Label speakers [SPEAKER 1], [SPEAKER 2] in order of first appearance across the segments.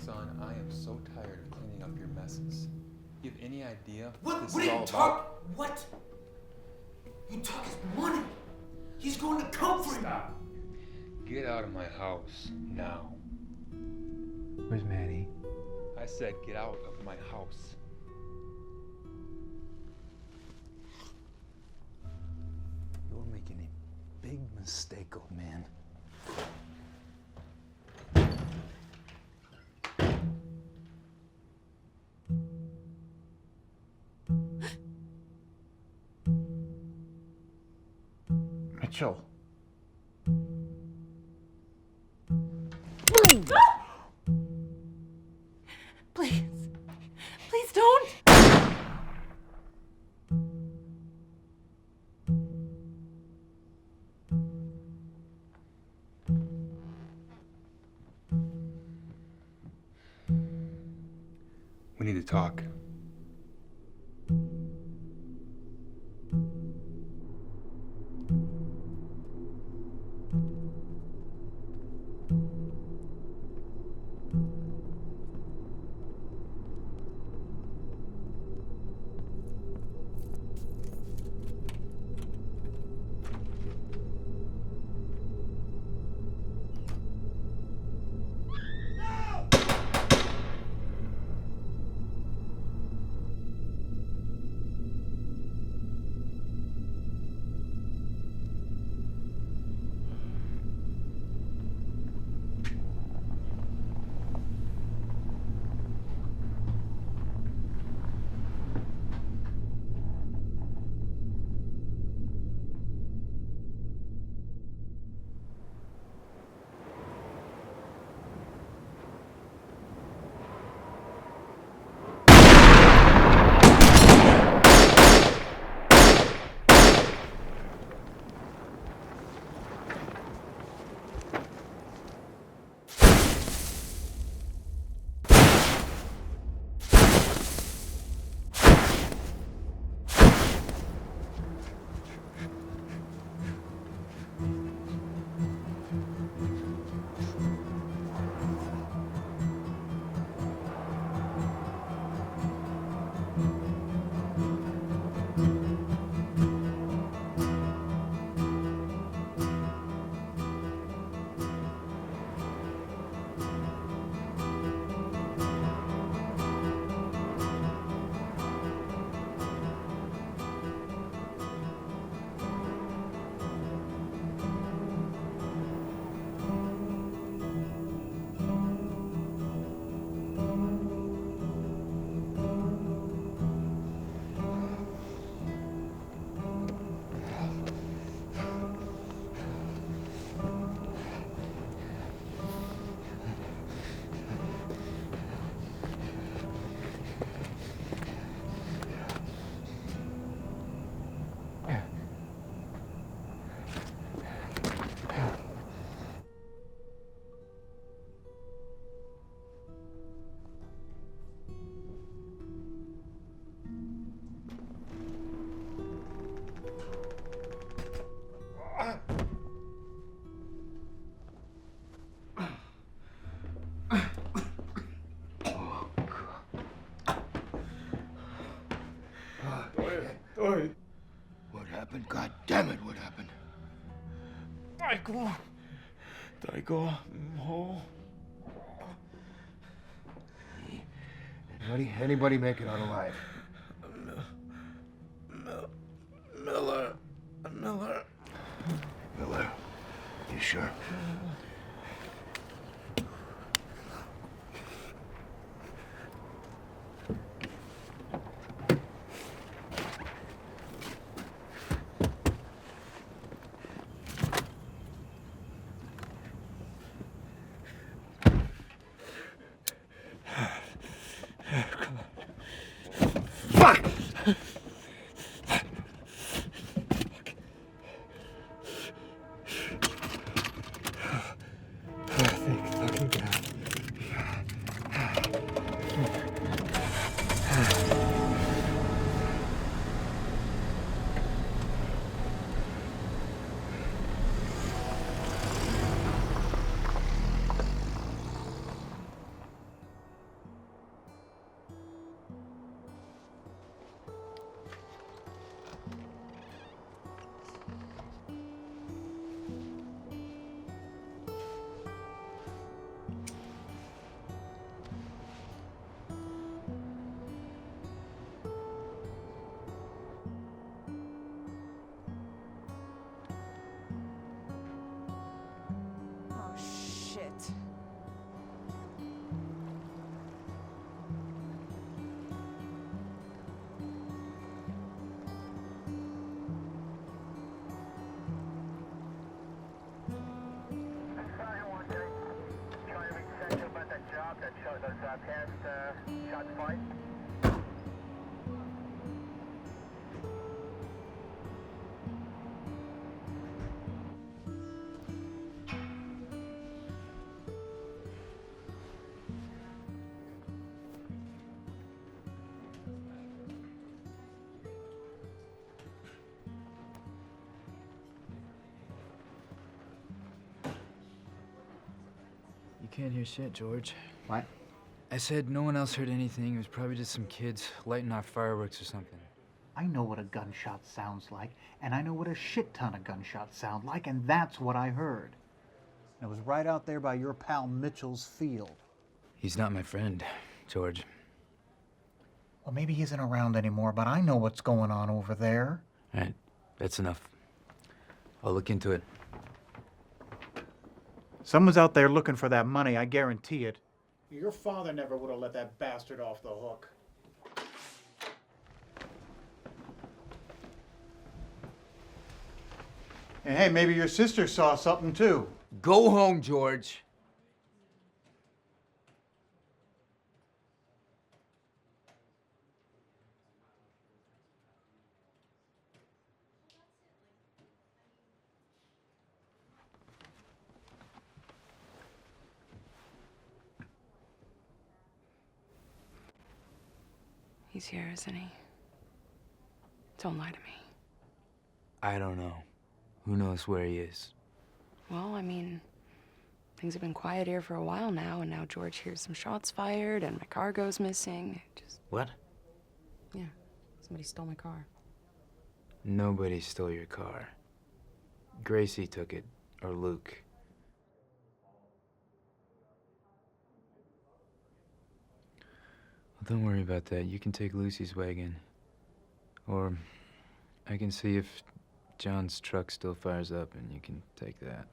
[SPEAKER 1] Son, I am so tired of cleaning up your messes. You have any idea
[SPEAKER 2] What
[SPEAKER 1] this
[SPEAKER 2] do
[SPEAKER 1] is
[SPEAKER 2] you
[SPEAKER 1] all
[SPEAKER 2] talk?
[SPEAKER 1] about?
[SPEAKER 2] What? You talk his money. He's going to come for you.
[SPEAKER 1] Stop. Get out of my house now.
[SPEAKER 3] Where's Maddy?
[SPEAKER 1] I said get out of my house.
[SPEAKER 3] You're making a big mistake, old man. Mitchell.
[SPEAKER 4] Please. Please don't.
[SPEAKER 1] We need to talk.
[SPEAKER 2] What happened? God damn it, what happened? Anybody make it out alive?
[SPEAKER 5] Miller.
[SPEAKER 2] Miller, you sure?
[SPEAKER 6] You can't hear shit, George.
[SPEAKER 3] What?
[SPEAKER 6] I said no one else heard anything. It was probably just some kids lighting off fireworks or something.
[SPEAKER 3] I know what a gunshot sounds like, and I know what a shit ton of gunshots sound like, and that's what I heard. And it was right out there by your pal Mitchell's field.
[SPEAKER 6] He's not my friend, George.
[SPEAKER 3] Well, maybe he isn't around anymore, but I know what's going on over there.
[SPEAKER 6] All right, that's enough. I'll look into it.
[SPEAKER 3] Someone's out there looking for that money, I guarantee it. Your father never would have let that bastard off the hook. And hey, maybe your sister saw something too.
[SPEAKER 6] Go home, George.
[SPEAKER 4] He's here, isn't he? Don't lie to me.
[SPEAKER 6] I don't know. Who knows where he is?
[SPEAKER 4] Well, I mean, things have been quiet here for a while now, and now George hears some shots fired, and my car goes missing.
[SPEAKER 6] What?
[SPEAKER 4] Yeah, somebody stole my car.
[SPEAKER 6] Nobody stole your car. Gracie took it, or Luke. Well, don't worry about that. You can take Lucy's wagon. Or I can see if John's truck still fires up, and you can take that.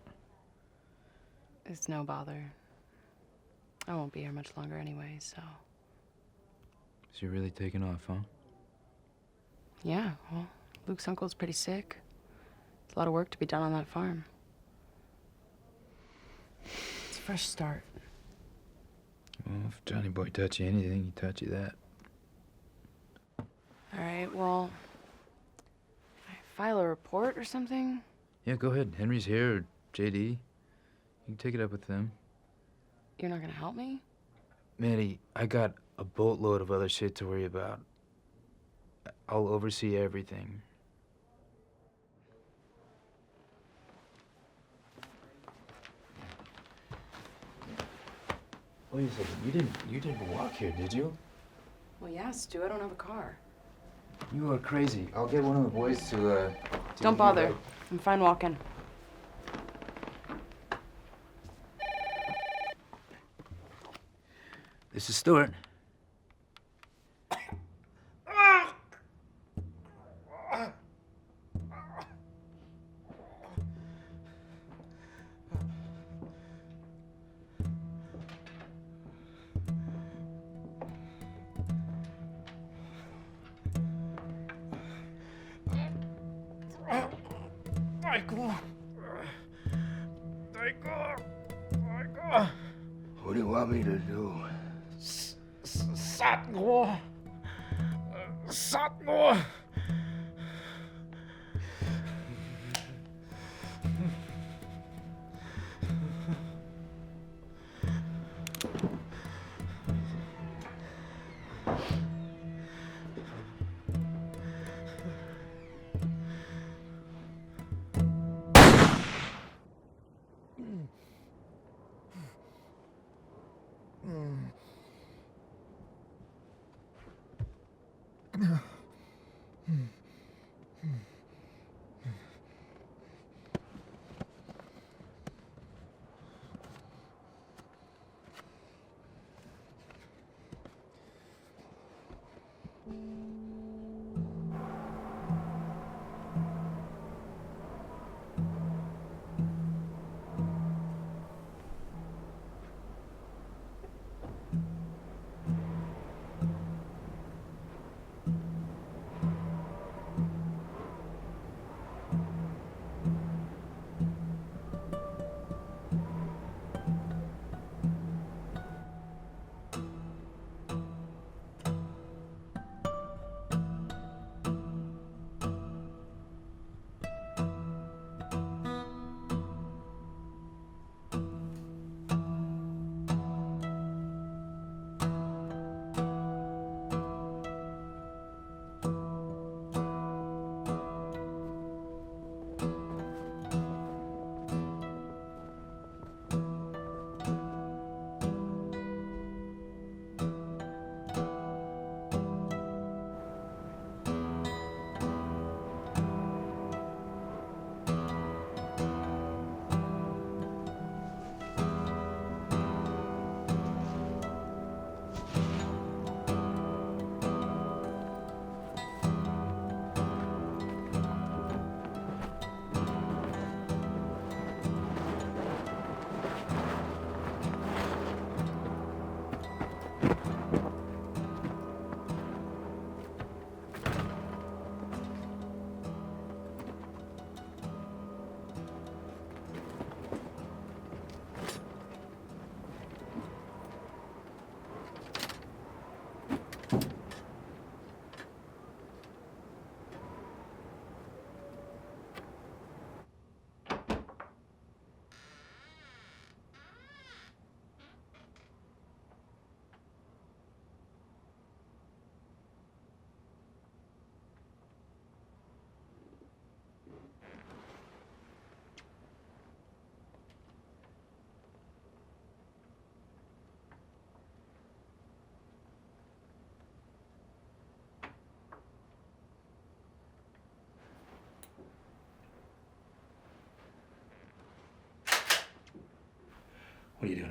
[SPEAKER 4] It's no bother. I won't be here much longer anyway, so...
[SPEAKER 6] So you're really taking off, huh?
[SPEAKER 4] Yeah, well, Luke's uncle's pretty sick. It's a lot of work to be done on that farm. It's a fresh start.
[SPEAKER 6] Well, if Johnny Boy taught you anything, he taught you that.
[SPEAKER 4] All right, well... I file a report or something?
[SPEAKER 6] Yeah, go ahead. Henry's here, or JD. You can take it up with them.
[SPEAKER 4] You're not gonna help me?
[SPEAKER 6] Maddie, I got a boatload of other shit to worry about. I'll oversee everything. Wait a second, you didn't walk here, did you?
[SPEAKER 4] Well, yeah, Stu, I don't have a car.
[SPEAKER 6] You are crazy. I'll get one of the boys to
[SPEAKER 4] Don't bother. I'm fine walking.
[SPEAKER 6] This is Stuart.
[SPEAKER 5] What do you want me to do?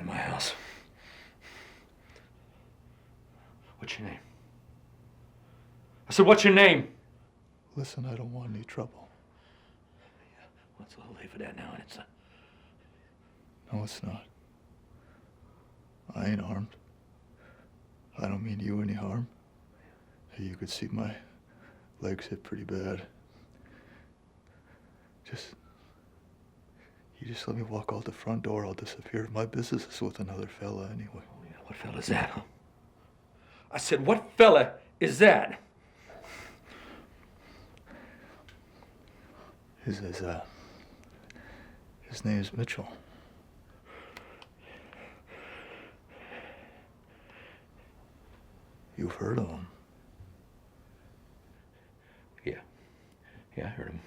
[SPEAKER 2] my house. What's your name? I said, what's your name?
[SPEAKER 7] Listen, I don't want any trouble.
[SPEAKER 2] Yeah, well, it's a little late for that now, and it's
[SPEAKER 7] No, it's not. I ain't armed. I don't mean you any harm. You could see my legs hit pretty bad. You just let me walk out the front door, I'll disappear. My business is with another fella anyway.
[SPEAKER 2] Oh, yeah. What fella's that, huh? I said, what fella is that?
[SPEAKER 7] His name is Mitchell. You've heard of him?
[SPEAKER 2] Yeah. Yeah, I heard him.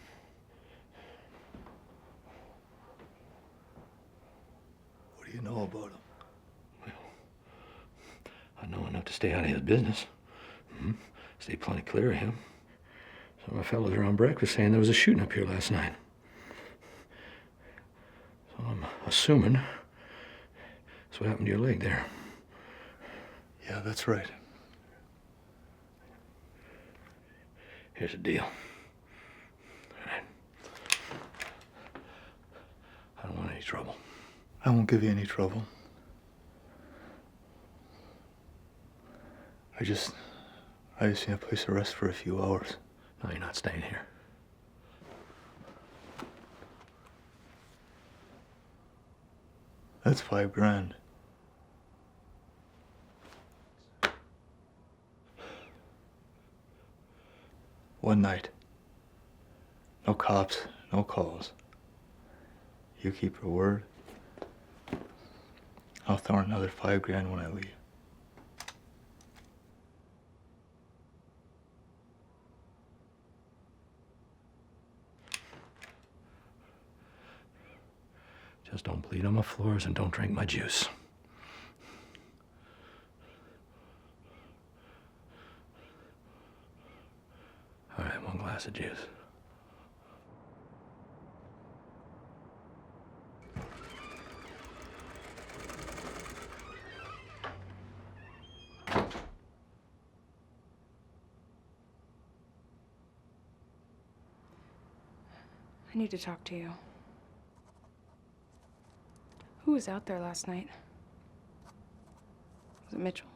[SPEAKER 7] What do you know about him?
[SPEAKER 2] Well, I know enough to stay out of his business. Stay plenty clear of him. Some of my fellows around breakfast saying there was a shooting up here last night. So I'm assuming that's what happened to your leg there.
[SPEAKER 7] Yeah, that's right.
[SPEAKER 2] Here's the deal. All right. I don't want any trouble.
[SPEAKER 7] I won't give you any trouble. I just need a place to rest for a few hours.
[SPEAKER 2] No, you're not staying here.
[SPEAKER 7] That's $5,000. One night. No cops, no calls. You keep your word. I'll throw in another $5,000 when I leave.
[SPEAKER 2] Just don't bleed on my floors and don't drink my juice. All right, one glass of juice.
[SPEAKER 4] I need to talk to you. Who was out there last night? Was it Mitchell?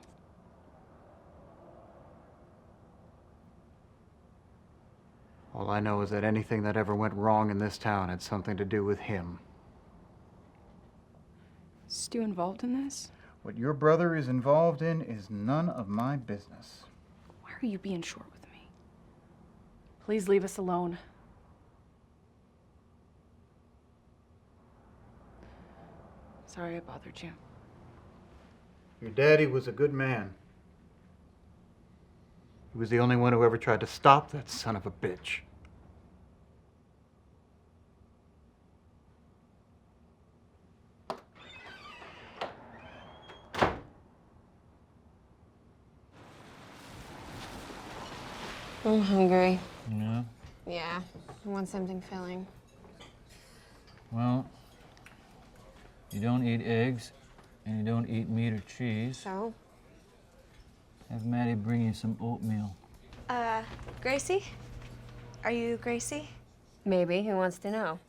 [SPEAKER 3] All I know is that anything that ever went wrong in this town had something to do with him.
[SPEAKER 4] Is Stu involved in this?
[SPEAKER 3] What your brother is involved in is none of my business.
[SPEAKER 4] Why are you being short with me? Please leave us alone. Sorry I bothered you.
[SPEAKER 3] Your daddy was a good man. He was the only one who ever tried to stop that son of a bitch.
[SPEAKER 8] I'm hungry.
[SPEAKER 9] Yeah?
[SPEAKER 8] Yeah, I want something filling.
[SPEAKER 9] Well, you don't eat eggs, and you don't eat meat or cheese.
[SPEAKER 8] So?
[SPEAKER 9] Have Maddy bring you some oatmeal.
[SPEAKER 10] Gracie? Are you Gracie?
[SPEAKER 8] Maybe. Who wants to know?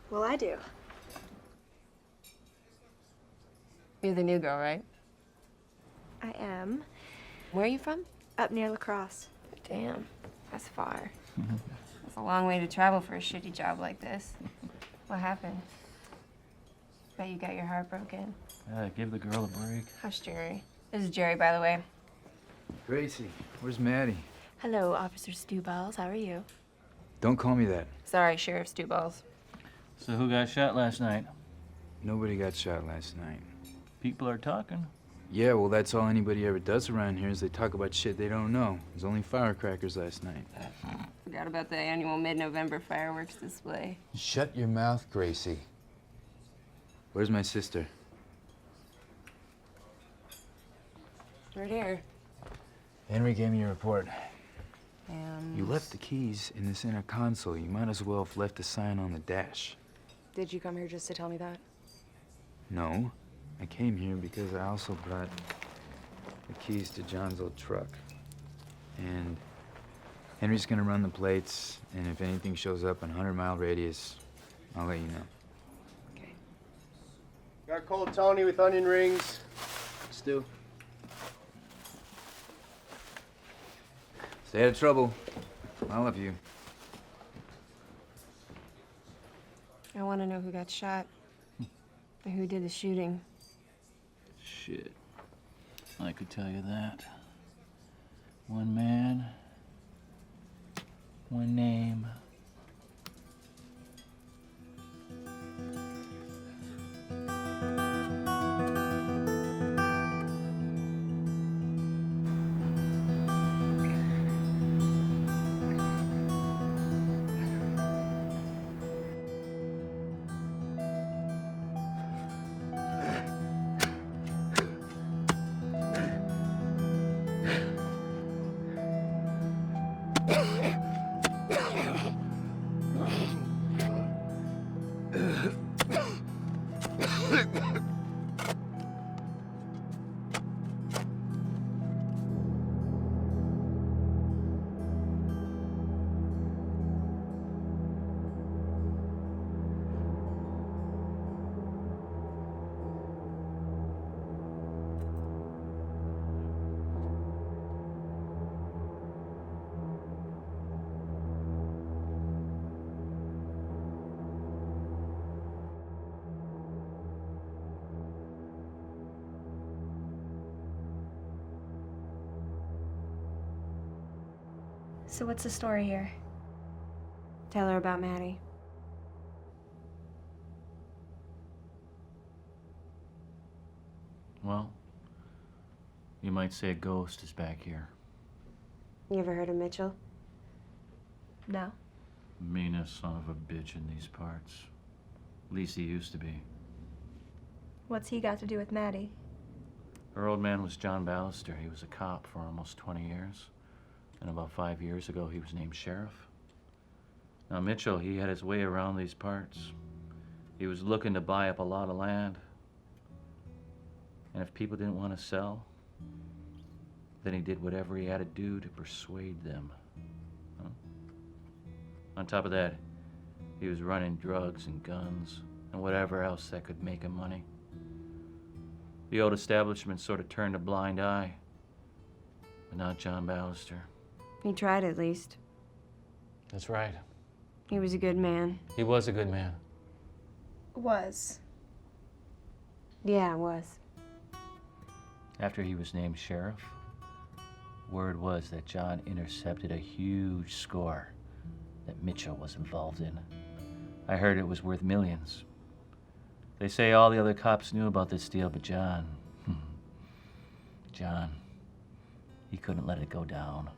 [SPEAKER 10] Well, I do.
[SPEAKER 8] You're the new girl, right?
[SPEAKER 10] I am.
[SPEAKER 8] Where are you from?
[SPEAKER 10] Up near La Crosse.
[SPEAKER 8] Damn, that's far. That's a long way to travel for a shitty job like this. What happened? Bet you got your heart broken.
[SPEAKER 9] Give the girl a break.
[SPEAKER 8] Hush, Jerry. This is Jerry, by the way.
[SPEAKER 6] Gracie, where's Maddy?
[SPEAKER 10] Hello, Officer Stu Balls. How are you?
[SPEAKER 6] Don't call me that.
[SPEAKER 8] Sorry, Sheriff Stu Balls.
[SPEAKER 9] So who got shot last night?
[SPEAKER 6] Nobody got shot last night.
[SPEAKER 9] People are talking.
[SPEAKER 6] Yeah, well, that's all anybody ever does around here is they talk about shit they don't know. There's only firecrackers last night.
[SPEAKER 8] Forgot about the annual mid-November fireworks display.
[SPEAKER 6] Shut your mouth, Gracie. Where's my sister?
[SPEAKER 8] Right here.
[SPEAKER 6] Henry gave me your report.
[SPEAKER 8] And
[SPEAKER 6] You left the keys in the center console. You might as well have left a sign on the dash.
[SPEAKER 4] Did you come here just to tell me that?
[SPEAKER 6] No. I came here because I also brought the keys to John's old truck. And Henry's gonna run the plates, and if anything shows up in a 100-mile radius, I'll let you know.
[SPEAKER 4] Okay.
[SPEAKER 11] Got cold Tony with onion rings.
[SPEAKER 6] Stu. Stay out of trouble. I love you.
[SPEAKER 8] I want to know who got shot. And who did the shooting.
[SPEAKER 9] Shit. I could tell you that. One man, one name.
[SPEAKER 10] So what's the story here?
[SPEAKER 8] Tell her about Maddy.
[SPEAKER 9] Well, you might say a ghost is back here.
[SPEAKER 8] You ever heard of Mitchell?
[SPEAKER 10] No.
[SPEAKER 9] Meanest son of a bitch in these parts. At least he used to be.
[SPEAKER 10] What's he got to do with Maddy?
[SPEAKER 9] Her old man was John Ballister. He was a cop for almost 20 years. And about 5 years ago, he was named sheriff. Now, Mitchell, he had his way around these parts. He was looking to buy up a lot of land. And if people didn't want to sell, then he did whatever he had to do to persuade them. Huh? On top of that, he was running drugs and guns and whatever else that could make him money. The old establishment sort of turned a blind eye, but not John Ballister.
[SPEAKER 8] He tried at least.
[SPEAKER 9] That's right.
[SPEAKER 8] He was a good man.
[SPEAKER 9] He was a good man.
[SPEAKER 10] Was.
[SPEAKER 8] Yeah, was.
[SPEAKER 9] After he was named sheriff, word was that John intercepted a huge score that Mitchell was involved in. I heard it was worth millions. They say all the other cops knew about this deal, but John, he couldn't let it go down.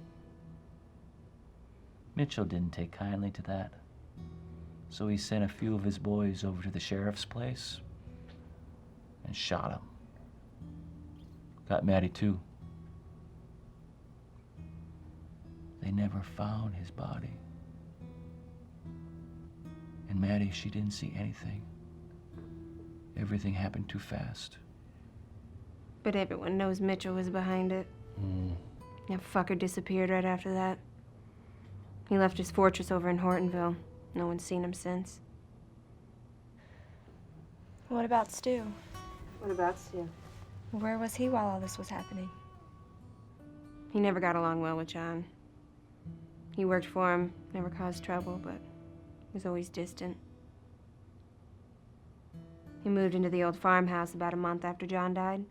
[SPEAKER 9] Mitchell didn't take kindly to that, so he sent a few of his boys over to the sheriff's place and shot him. Got Maddy too. They never found his body. And Maddy, she didn't see anything. Everything happened too fast.
[SPEAKER 8] But everyone knows Mitchell was behind it. That fucker disappeared right after that. He left his fortress over in Hortonville. No one's seen him since.
[SPEAKER 10] What about Stu?
[SPEAKER 8] What about Stu?
[SPEAKER 10] Where was he while all this was happening?
[SPEAKER 8] He never got along well with John. He worked for him, never caused trouble, but was always distant. He moved into the old farmhouse about a month after John died.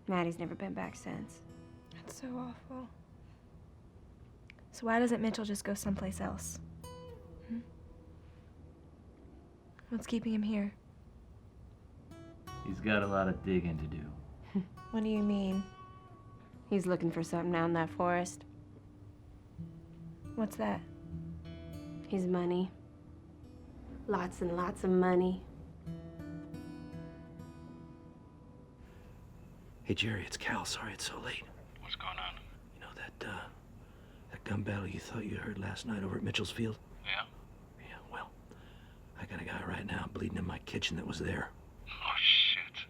[SPEAKER 8] Maddy's never been back since.
[SPEAKER 10] That's so awful. So why doesn't Mitchell just go someplace else? What's keeping him here?
[SPEAKER 9] He's got a lot of digging to do.
[SPEAKER 10] What do you mean?
[SPEAKER 8] He's looking for something out in that forest.
[SPEAKER 10] What's that?
[SPEAKER 8] His money. Lots and lots of money.
[SPEAKER 2] Hey, Jerry, it's Cal. Sorry it's so late.
[SPEAKER 5] What's going on?
[SPEAKER 2] You know that gun battle you thought you heard last night over at Mitchell's field?
[SPEAKER 5] Yeah?
[SPEAKER 2] Yeah, well, I got a guy right now bleeding in my kitchen that was there.
[SPEAKER 5] Oh, shit.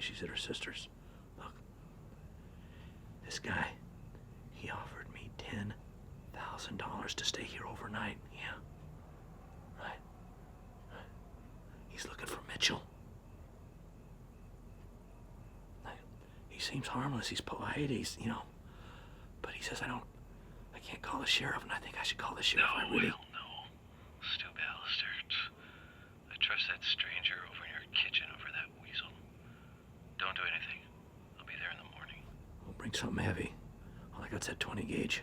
[SPEAKER 2] she's at her sister's. Look, this guy, he offered me $10,000 to stay here overnight. Yeah. Right. He's looking for Mitchell. He seems harmless, he's polite, he's, you know, but he says I can't call the sheriff, and I think I should call the sheriff.
[SPEAKER 12] No,
[SPEAKER 2] I really...
[SPEAKER 12] Will, no. Stu Ballister. I trust that stranger over in your kitchen over that weasel. Don't do anything. I'll be there in the morning.
[SPEAKER 2] We'll bring something heavy. All I got's that 20 gauge.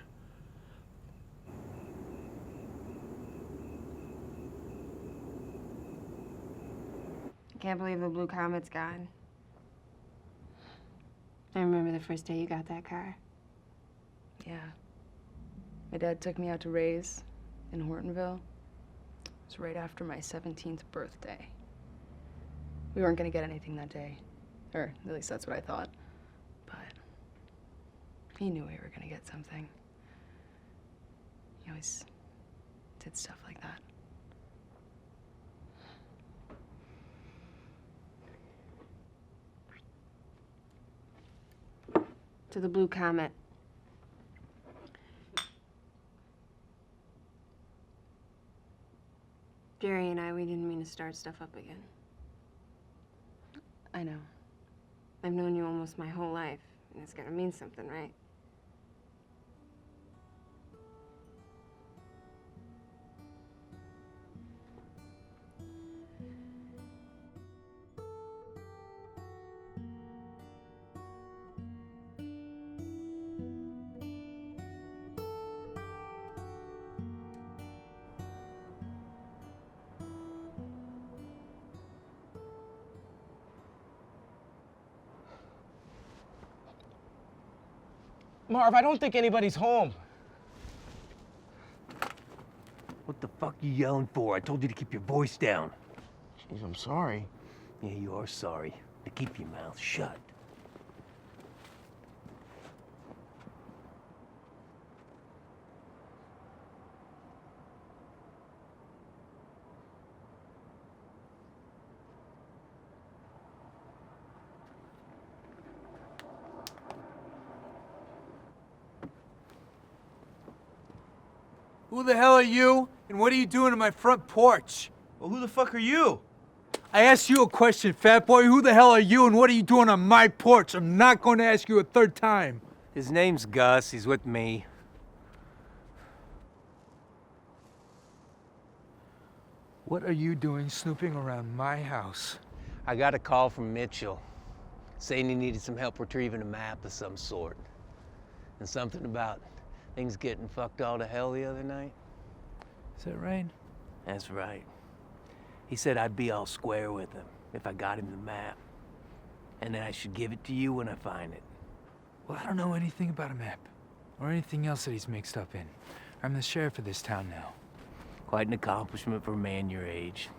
[SPEAKER 8] I can't believe the blue comet's gone. I remember the first day you got that car.
[SPEAKER 4] Yeah. My dad took me out to Ray's in Hortonville. It was right after my 17th birthday. We weren't gonna get anything that day. Or at least that's what I thought. But he knew we were gonna get something. He always did stuff like that.
[SPEAKER 8] To the blue comet. Jerry and I, we didn't mean to start stuff up again.
[SPEAKER 4] I know.
[SPEAKER 8] I've known you almost my whole life, and it's gotta mean something, right?
[SPEAKER 13] Marv, I don't think anybody's home.
[SPEAKER 5] What the fuck you yelling for? I told you to keep your voice down.
[SPEAKER 13] Jeez, I'm sorry.
[SPEAKER 5] Yeah, you are sorry. Now keep your mouth shut.
[SPEAKER 14] Who the hell are you, and what are you doing on my front porch?
[SPEAKER 13] Well, who the fuck are you?
[SPEAKER 14] I asked you a question, fat boy. Who the hell are you, and what are you doing on my porch? I'm not going to ask you a third time.
[SPEAKER 5] His name's Gus. He's with me.
[SPEAKER 14] What are you doing snooping around my house?
[SPEAKER 5] I got a call from Mitchell, saying he needed some help retrieving a map of some sort. And something about things getting fucked all to hell the other night.
[SPEAKER 14] Is that right?
[SPEAKER 5] That's right. He said I'd be all square with him if I got him the map. And that I should give it to you when I find it.
[SPEAKER 14] Well, I don't know anything about a map, or anything else that he's mixed up in. I'm the sheriff of this town now.
[SPEAKER 5] Quite an accomplishment for a man your age.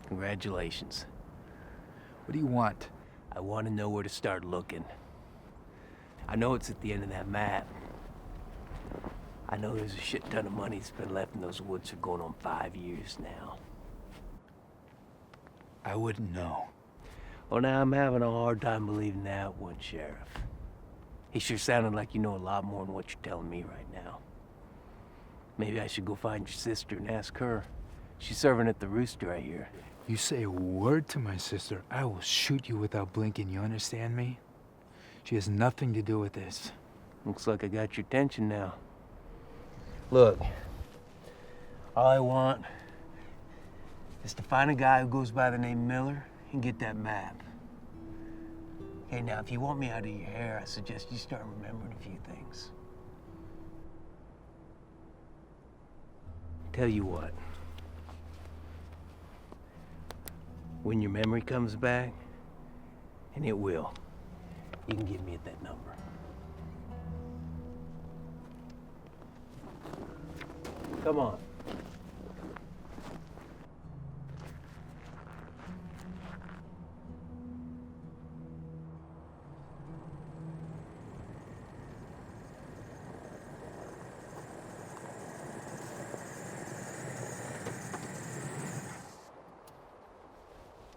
[SPEAKER 5] Congratulations.
[SPEAKER 14] What do you want?
[SPEAKER 5] I want to know where to start looking. I know it's at the end of that map. I know there's a shit ton of money that's been left in those woods for going on 5 years now.
[SPEAKER 14] I wouldn't know.
[SPEAKER 5] Well, now I'm having a hard time believing that one, Sheriff. He sure sounded like you know a lot more than what you're telling me right now. Maybe I should go find your sister and ask her. She's serving at the Rooster, I hear.
[SPEAKER 14] You say a word to my sister, I will shoot you without blinking, you understand me? She has nothing to do with this.
[SPEAKER 5] Looks like I got your attention now. Look, all I want is to find a guy who goes by the name Miller and get that map. Okay, now, if you want me out of your hair, I suggest you start remembering a few things. Tell you what. When your memory comes back, and it will, you can get me at that number. Come on.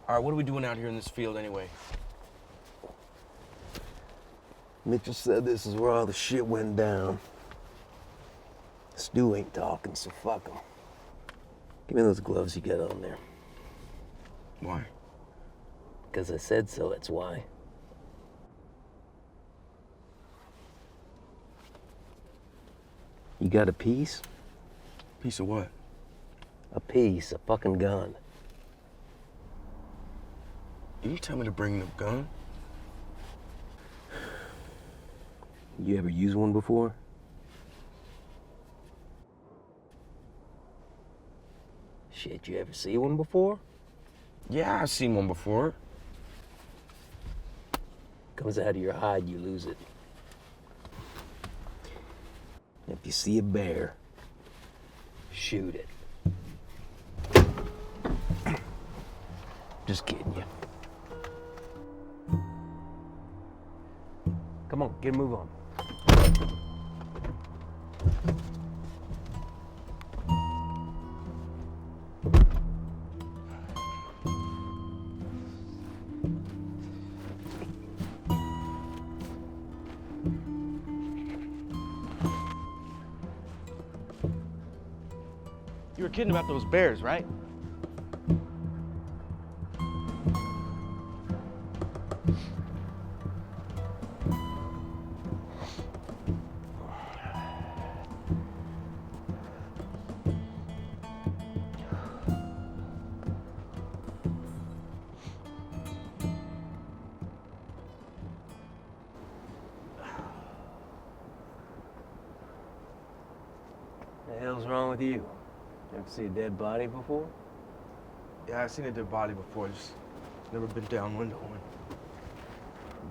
[SPEAKER 13] All right, what are we doing out here in this field anyway?
[SPEAKER 5] Mitchell said this is where all the shit went down. Stu ain't talking, so fuck him. Give me those gloves you got on there.
[SPEAKER 13] Why?
[SPEAKER 5] Because I said so, that's why. You got a piece?
[SPEAKER 13] Piece of what?
[SPEAKER 5] A piece, a fucking gun.
[SPEAKER 13] Did you tell me to bring the gun?
[SPEAKER 5] You ever used one before? Shit, you ever see one before?
[SPEAKER 13] Yeah, I've seen one before.
[SPEAKER 5] Comes out of your hide, you lose it. If you see a bear, shoot it. Just kidding you. Come on, get a move on.
[SPEAKER 13] You were kidding about those bears, right?
[SPEAKER 5] What the hell's wrong with you? Ever see a dead body before?
[SPEAKER 13] Yeah, I've seen a dead body before, just never been downwind of one.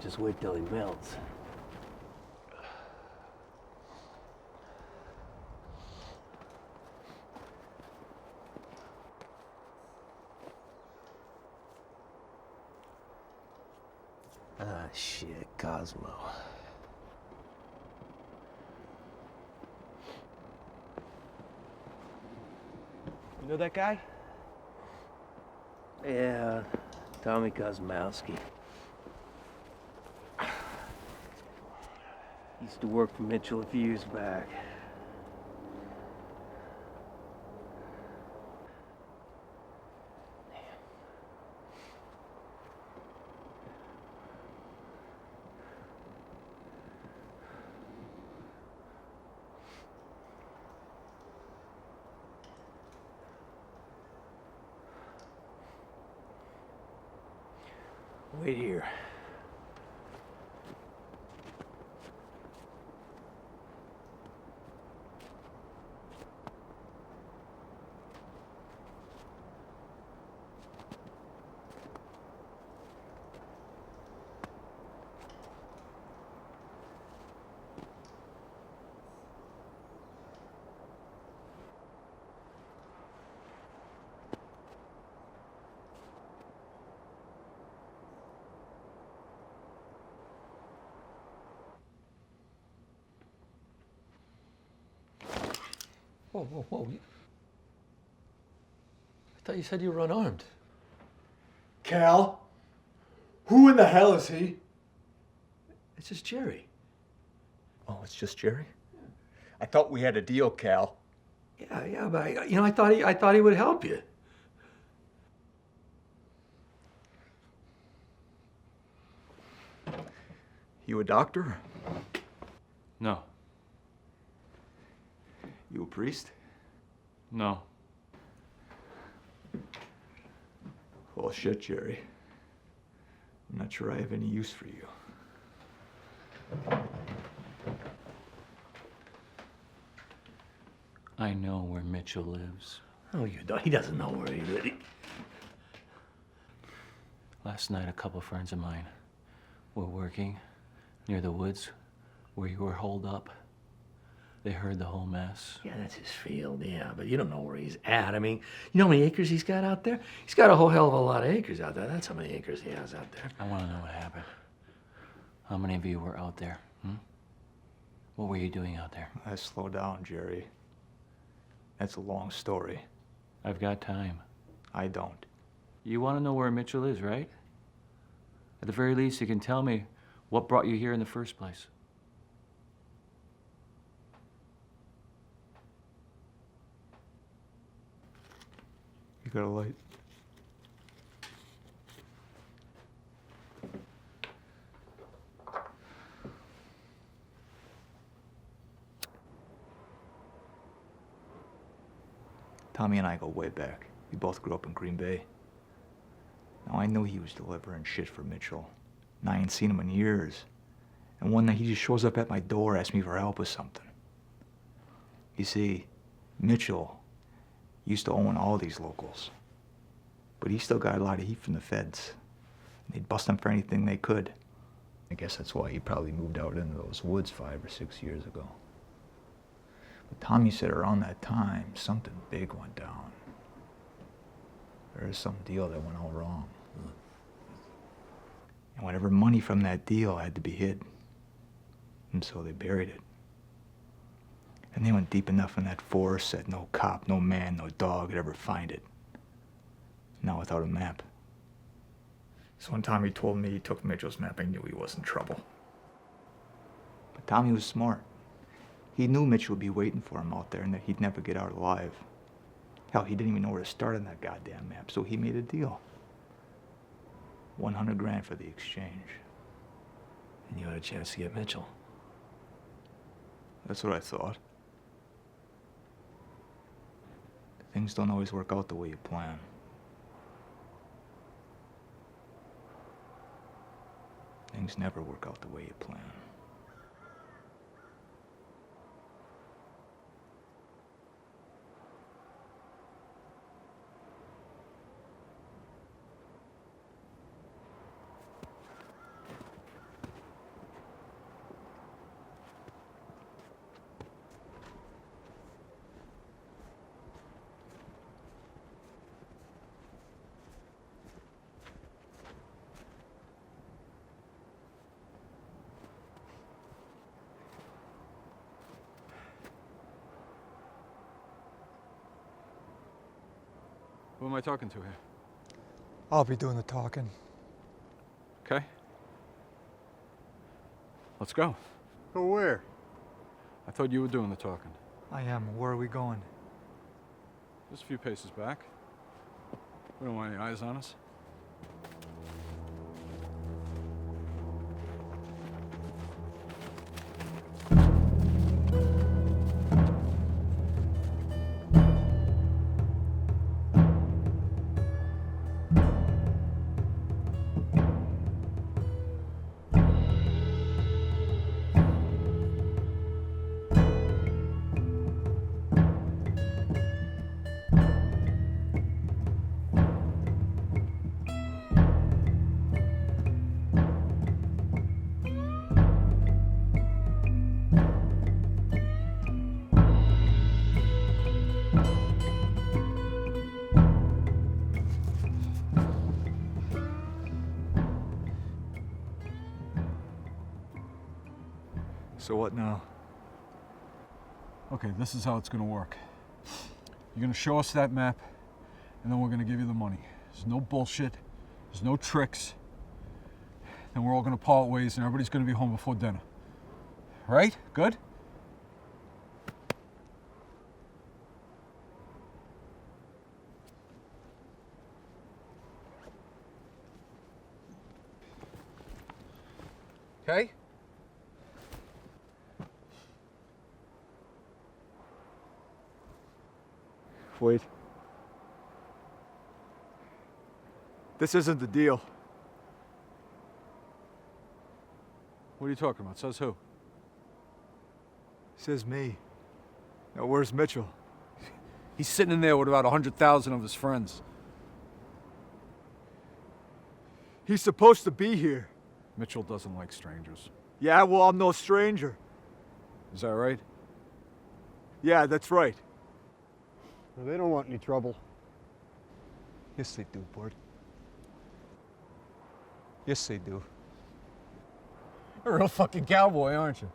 [SPEAKER 5] Just wait till he melts. Ah, shit, 𝐒𝐿𝐲.
[SPEAKER 13] You know that guy?
[SPEAKER 5] Yeah, Tommy Kozmowski. Used to work for Mitchell a few years back. Wait here.
[SPEAKER 15] Whoa, whoa, whoa. I thought you said you were unarmed.
[SPEAKER 16] Cal? Who in the hell is he?
[SPEAKER 15] It's just Jerry.
[SPEAKER 16] Oh, it's just Jerry? I thought we had a deal, Cal.
[SPEAKER 15] Yeah, but I thought he would help you.
[SPEAKER 16] You a doctor?
[SPEAKER 9] No.
[SPEAKER 16] You a priest?
[SPEAKER 9] No.
[SPEAKER 16] Well, shit, Jerry. I'm not sure I have any use for you.
[SPEAKER 9] I know where Mitchell lives.
[SPEAKER 2] Oh, you don't. He doesn't know where he lives.
[SPEAKER 9] Last night, a couple friends of mine were working near the woods where you were holed up. They heard the whole mess.
[SPEAKER 2] Yeah, that's his field, yeah, but you don't know where he's at. I mean, you know how many acres he's got out there? He's got a whole hell of a lot of acres out there. That's how many acres he has out there.
[SPEAKER 9] I want to know what happened. How many of you were out there? What were you doing out there?
[SPEAKER 16] Slow down, Jerry. That's a long story.
[SPEAKER 9] I've got time.
[SPEAKER 16] I don't.
[SPEAKER 9] You want to know where Mitchell is, right? At the very least, you can tell me What brought you here in the first place?
[SPEAKER 16] You got a light? Tommy and I go way back. We both grew up in Green Bay. Now, I knew he was delivering shit for Mitchell, and I ain't seen him in years. And one night he just shows up at my door, asks me for help with something. You see, Mitchell used to own all these locals, but he still got a lot of heat from the feds. They'd bust him for anything they could. I guess that's why he probably moved out into those woods 5 or 6 years ago. But Tommy said around that time, something big went down. There was some deal that went all wrong. And whatever money from that deal had to be hid. And so they buried it. And they went deep enough in that forest that no cop, no man, no dog would ever find it. Not without a map. So when Tommy told me he took Mitchell's map, I knew he was in trouble. But Tommy was smart. He knew Mitchell would be waiting for him out there and that he'd never get out alive. Hell, he didn't even know where to start on that goddamn map, so he made a deal. 100 grand for the exchange.
[SPEAKER 2] And you had a chance to get Mitchell.
[SPEAKER 16] That's what I thought. Things don't always work out the way you plan. Things never work out the way you plan.
[SPEAKER 17] Who am I talking to here?
[SPEAKER 18] I'll be doing the talking.
[SPEAKER 17] Okay. Let's go.
[SPEAKER 18] Go where?
[SPEAKER 17] I thought you were doing the talking.
[SPEAKER 18] I am. Where are we going?
[SPEAKER 17] Just a few paces back. We don't want any eyes on us.
[SPEAKER 16] So what now?
[SPEAKER 17] Okay, this is how it's gonna work. You're gonna show us that map, and then we're gonna give you the money. There's no bullshit, there's no tricks. Then we're all gonna part ways, and everybody's gonna be home before dinner. Right? Good? Okay?
[SPEAKER 16] Wait. This isn't the deal.
[SPEAKER 17] What are you talking about? Says who?
[SPEAKER 16] Says me. Now, where's Mitchell?
[SPEAKER 17] He's sitting in there with about 100,000 of his friends.
[SPEAKER 16] He's supposed to be here.
[SPEAKER 17] Mitchell doesn't like strangers.
[SPEAKER 16] Yeah, well, I'm no stranger.
[SPEAKER 17] Is that right?
[SPEAKER 16] Yeah, that's right.
[SPEAKER 18] Well, they don't want any trouble.
[SPEAKER 16] Yes, they do, Bart. Yes, they do.
[SPEAKER 17] You're a real fucking cowboy, aren't you?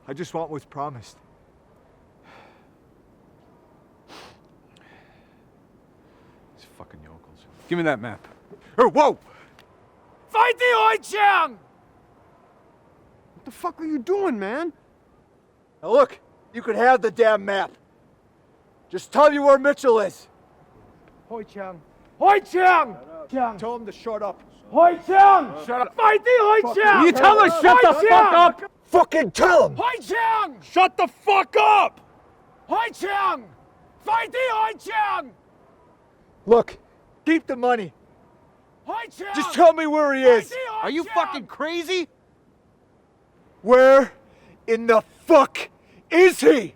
[SPEAKER 16] I just want what's promised.
[SPEAKER 17] These fucking yokels. Give me that map.
[SPEAKER 16] Whoa! 快啲開槍!
[SPEAKER 18] The fuck are you doing, man?
[SPEAKER 16] Now look, you can have the damn map. Just tell me where Mitchell is.
[SPEAKER 13] 𝐻𝐿𝐲𝐚. 𝐻𝐻𝐿𝐲𝐚!
[SPEAKER 16] Tell him to shut up.
[SPEAKER 13] 𝐻𝐻𝐿𝐲𝐚!
[SPEAKER 16] Shut up.
[SPEAKER 13] Fight the 𝐻𝐻𝐿𝐲𝐚!
[SPEAKER 16] You tell him to shut the fuck up! Fucking tell him!
[SPEAKER 13] 𝐻𝐻𝐿𝐲𝐚!
[SPEAKER 16] Shut the fuck up!
[SPEAKER 13] 𝐻𝐻𝐿𝐲𝐚! Fight the 𝐻𝐻𝐿𝐲𝐚!
[SPEAKER 16] Look, keep the money.
[SPEAKER 13] 𝐻𝐻𝐿!
[SPEAKER 16] Just tell me where he is.
[SPEAKER 13] Are you fucking crazy?
[SPEAKER 16] Where in the fuck is he?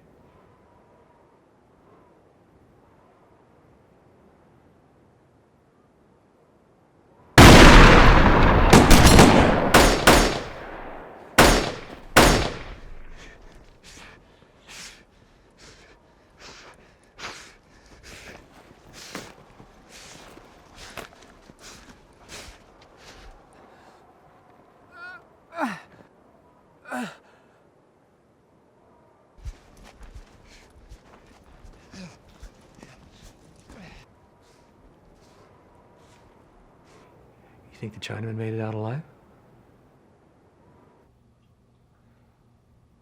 [SPEAKER 2] You think the Chinaman made it out alive?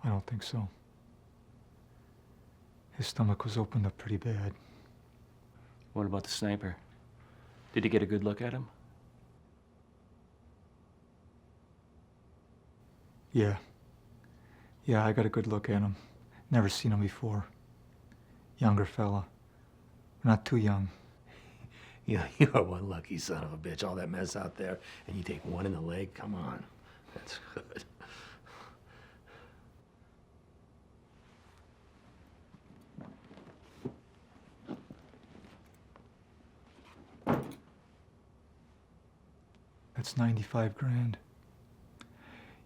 [SPEAKER 16] I don't think so. His stomach was opened up pretty bad.
[SPEAKER 9] What about the sniper? Did you get a good look at him?
[SPEAKER 16] Yeah. Yeah, I got a good look at him. Never seen him before. Younger fella. Not too young.
[SPEAKER 2] You are one lucky son of a bitch. All that mess out there, and you take one in the leg? Come on. That's good.
[SPEAKER 16] That's 95 grand.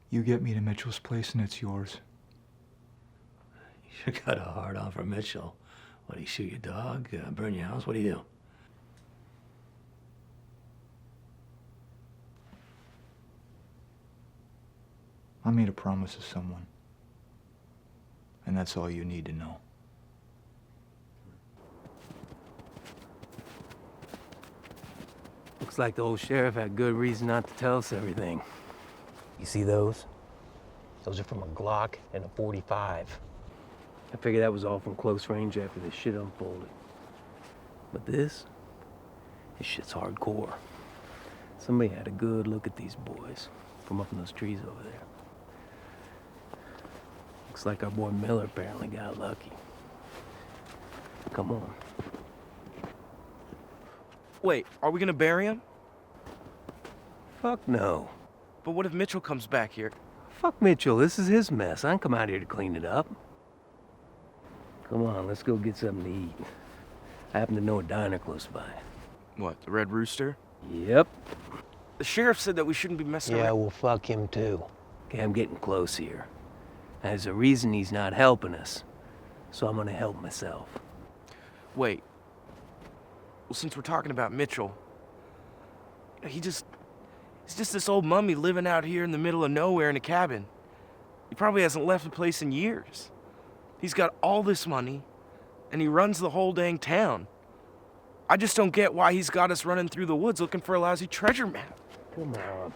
[SPEAKER 16] You get me to Mitchell's place and it's yours.
[SPEAKER 2] You got a hard on for Mitchell. What, he shoot your dog? Burn your house? What do you do?
[SPEAKER 16] I made a promise to someone. And that's all you need to know.
[SPEAKER 5] Looks like the old sheriff had good reason not to tell us everything. You see those? Those are from a Glock and a .45. I figured that was all from close range after this shit unfolded. But this shit's hardcore. Somebody had a good look at these boys from up in those trees over there. Looks like our boy Miller apparently got lucky. Come on.
[SPEAKER 13] Wait, are we gonna bury him?
[SPEAKER 5] Fuck no.
[SPEAKER 13] But what if Mitchell comes back here?
[SPEAKER 5] Fuck Mitchell, this is his mess. I didn't come out here to clean it up. Come on, let's go get something to eat. I happen to know a diner close by.
[SPEAKER 13] What, the Red Rooster?
[SPEAKER 5] Yep.
[SPEAKER 13] The sheriff said that we shouldn't be messing around.
[SPEAKER 5] Yeah, well, fuck him too. Okay, I'm getting close here. There's a reason he's not helping us, so I'm gonna help myself.
[SPEAKER 13] Wait. Well, since we're talking about Mitchell, he's just this old mummy living out here in the middle of nowhere in a cabin. He probably hasn't left the place in years. He's got all this money, and he runs the whole dang town. I just don't get why he's got us running through the woods looking for a lousy treasure map.
[SPEAKER 5] Come on.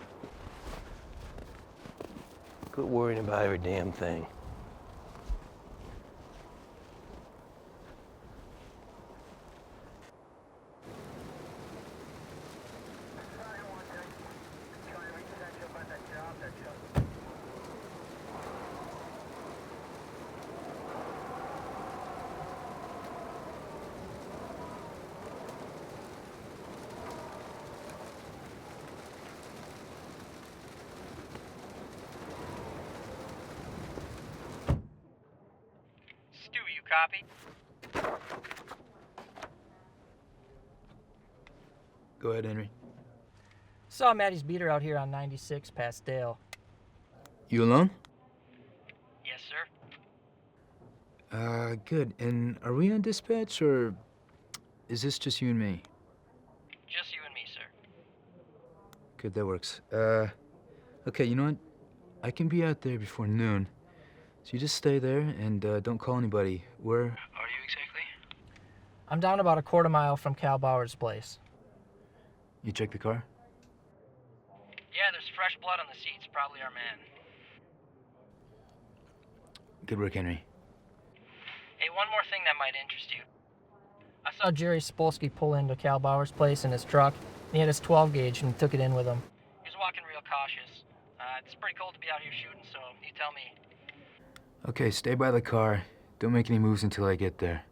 [SPEAKER 5] Quit worrying about every damn thing.
[SPEAKER 12] Copy?
[SPEAKER 6] Go ahead, Henry.
[SPEAKER 19] Saw Maddy's beater out here on 96 past Dale.
[SPEAKER 6] You alone?
[SPEAKER 12] Yes, sir.
[SPEAKER 6] Good. And are we on dispatch, or is this just you and me?
[SPEAKER 12] Just you and me, sir.
[SPEAKER 6] Good, that works. Okay, you know what? I can be out there before noon. So you just stay there and don't call anybody. Where are
[SPEAKER 12] you exactly?
[SPEAKER 19] I'm down about a quarter mile from Cal Bauer's place.
[SPEAKER 6] you check the car?
[SPEAKER 12] Yeah, there's fresh blood on the seats. Probably our man.
[SPEAKER 6] Good work, Henry.
[SPEAKER 19] Hey, one more thing that might interest you. I saw Jerry Spolsky pull into Cal Bauer's place in his truck, and he had his 12 gauge and he took it in with him. He was walking real cautious. It's pretty cold to be out here shooting, so you tell me.
[SPEAKER 6] Okay, stay by the car. Don't make any moves until I get there.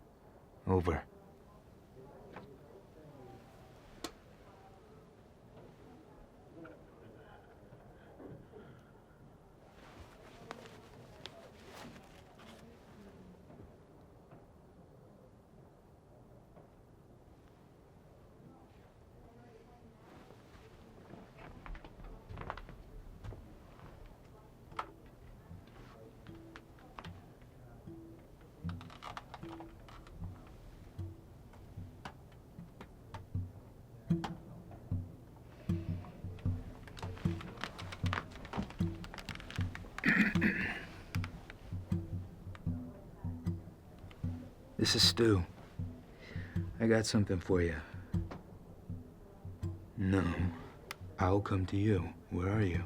[SPEAKER 6] Over. This is Stu. I got something for you. No, I'll come to you. Where are you?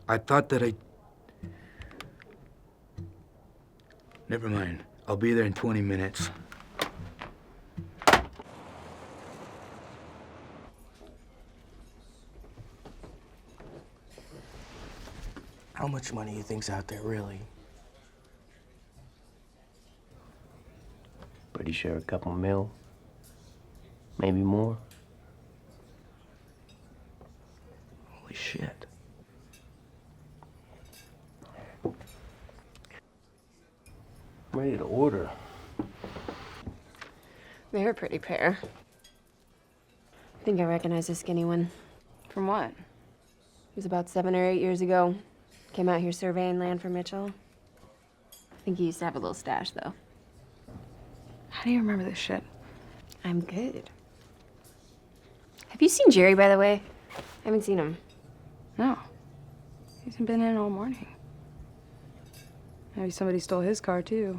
[SPEAKER 6] I thought that Never mind. I'll be there in 20 minutes.
[SPEAKER 13] How much money you think's out there, really?
[SPEAKER 5] Pretty sure a couple mil. Maybe more.
[SPEAKER 13] Holy shit.
[SPEAKER 5] I'm ready to order.
[SPEAKER 8] They're a pretty pair. I think I recognize the skinny one.
[SPEAKER 4] From what?
[SPEAKER 8] It was about 7 or 8 years ago. Came out here surveying land for Mitchell. I think he used to have a little stash, though.
[SPEAKER 4] How do you remember this shit?
[SPEAKER 8] I'm good. Have you seen Jerry, by the way? I haven't seen him.
[SPEAKER 4] No. He hasn't been in all morning. Maybe somebody stole his car, too.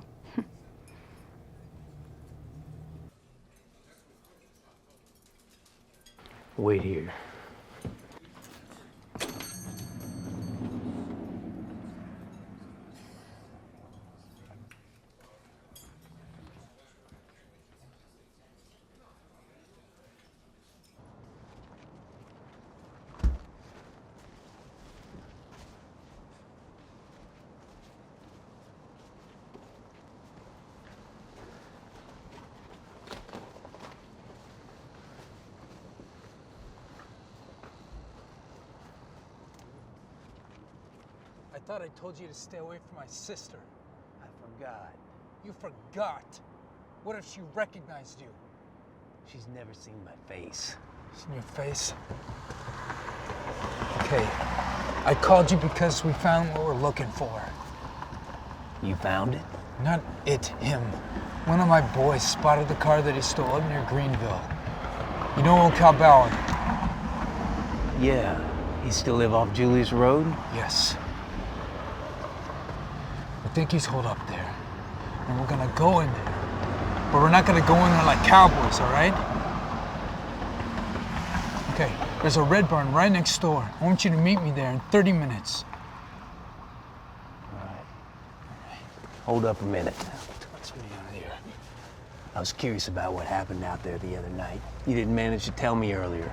[SPEAKER 5] Wait here.
[SPEAKER 14] I thought I told you to stay away from my sister.
[SPEAKER 5] I forgot.
[SPEAKER 14] You forgot. What if she recognized you?
[SPEAKER 5] She's never seen my face.
[SPEAKER 14] Seen your face? Okay. I called you because we found what we're looking for.
[SPEAKER 5] You found it?
[SPEAKER 14] Not it, him. One of my boys spotted the car that he stole up near Greenville. You know old Cal Bauer?
[SPEAKER 5] Yeah. He still live off Julius Road?
[SPEAKER 14] Yes. I think he's holed up there. And we're gonna go in there. But we're not gonna go in there like cowboys, all right? Okay, there's a Red Barn right next door. I want you to meet me there in 30 minutes.
[SPEAKER 5] All right. Hold up a minute.
[SPEAKER 14] Let's get out of here.
[SPEAKER 5] I was curious about what happened out there the other night. You didn't manage to tell me earlier.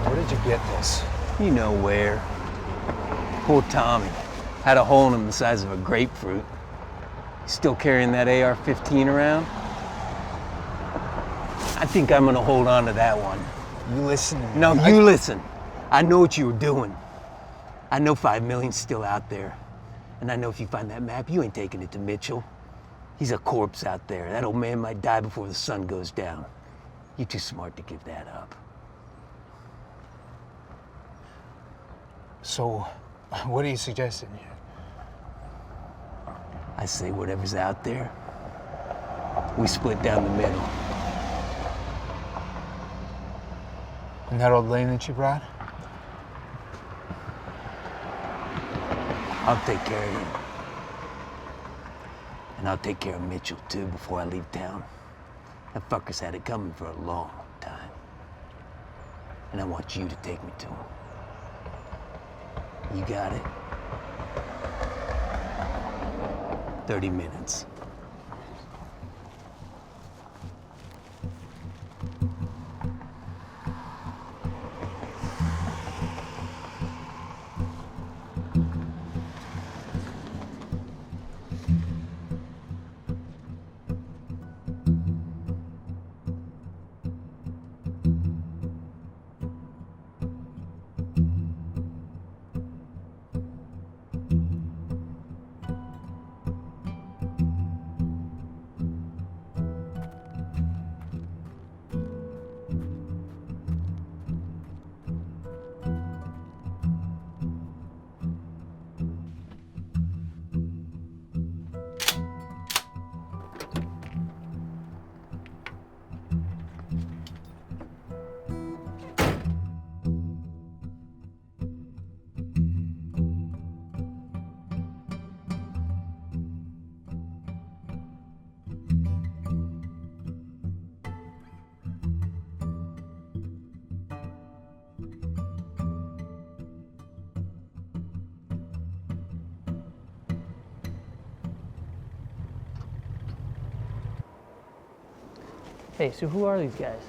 [SPEAKER 14] Where did you get this?
[SPEAKER 5] You know where. Poor Tommy had a hole in him the size of a grapefruit. He's still carrying that AR-15 around? I think I'm gonna hold on to that one.
[SPEAKER 14] You listen to me.
[SPEAKER 5] No, you listen. I know what you were doing. I know $5 million's still out there. And I know if you find that map, you ain't taking it to Mitchell. He's a corpse out there. That old man might die before the sun goes down. You're too smart to give that up.
[SPEAKER 14] So, what are you suggesting here?
[SPEAKER 5] I say whatever's out there, we split down the middle.
[SPEAKER 14] And that old lane that you brought?
[SPEAKER 5] I'll take care of him. And I'll take care of Mitchell, too, before I leave town. That fucker's had it coming for a long time. And I want you to take me to him. You got it. 30 minutes.
[SPEAKER 19] Hey, so who are these guys?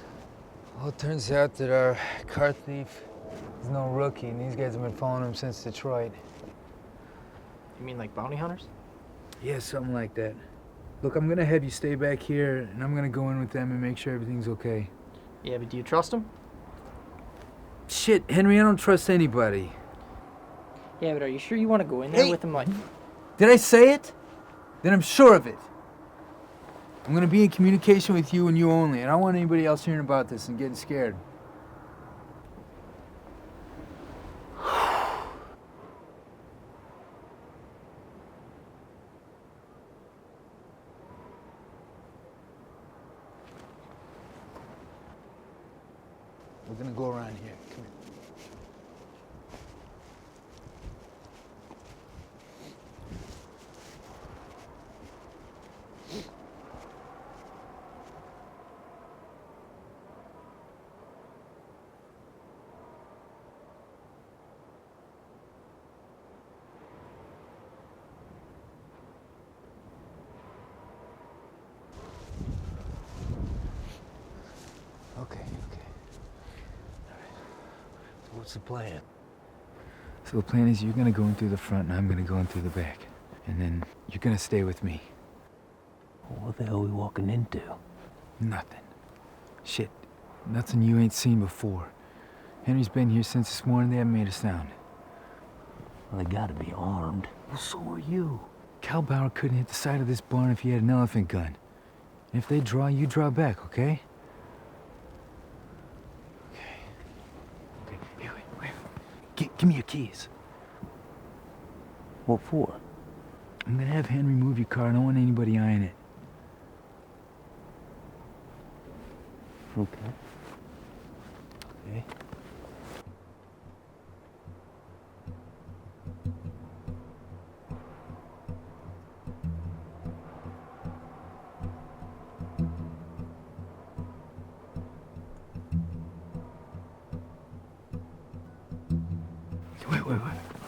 [SPEAKER 14] Well, it turns out that our car thief is no rookie, and these guys have been following him since Detroit.
[SPEAKER 19] You mean like bounty hunters?
[SPEAKER 14] Yeah, something like that. Look, I'm gonna have you stay back here, and I'm gonna go in with them and make sure everything's okay.
[SPEAKER 19] Yeah, but do you trust them?
[SPEAKER 14] Shit, Henry, I don't trust anybody.
[SPEAKER 19] Yeah, but are you sure you want to go in there with them like...
[SPEAKER 14] Did I say it? Then I'm sure of it. I'm gonna be in communication with you and you only, and I don't want anybody else hearing about this and getting scared. We're gonna go around here. Come here. Okay.
[SPEAKER 5] So what's the plan?
[SPEAKER 14] So the plan is you're gonna go in through the front and I'm gonna go in through the back. And then you're gonna stay with me.
[SPEAKER 5] What the hell are we walking into?
[SPEAKER 14] Nothing. Shit. Nothing you ain't seen before. Henry's been here since this morning. They haven't made a sound.
[SPEAKER 5] Well, they gotta be armed. Well, so are you.
[SPEAKER 14] 𝐤𝐝𝐢𝐻 couldn't hit the side of this barn if he had an elephant gun. And if they draw, you draw back, okay? Give me your keys.
[SPEAKER 5] What for?
[SPEAKER 14] I'm gonna have Henry move your car. I don't want anybody eyeing it.
[SPEAKER 5] Okay.
[SPEAKER 14] Wait.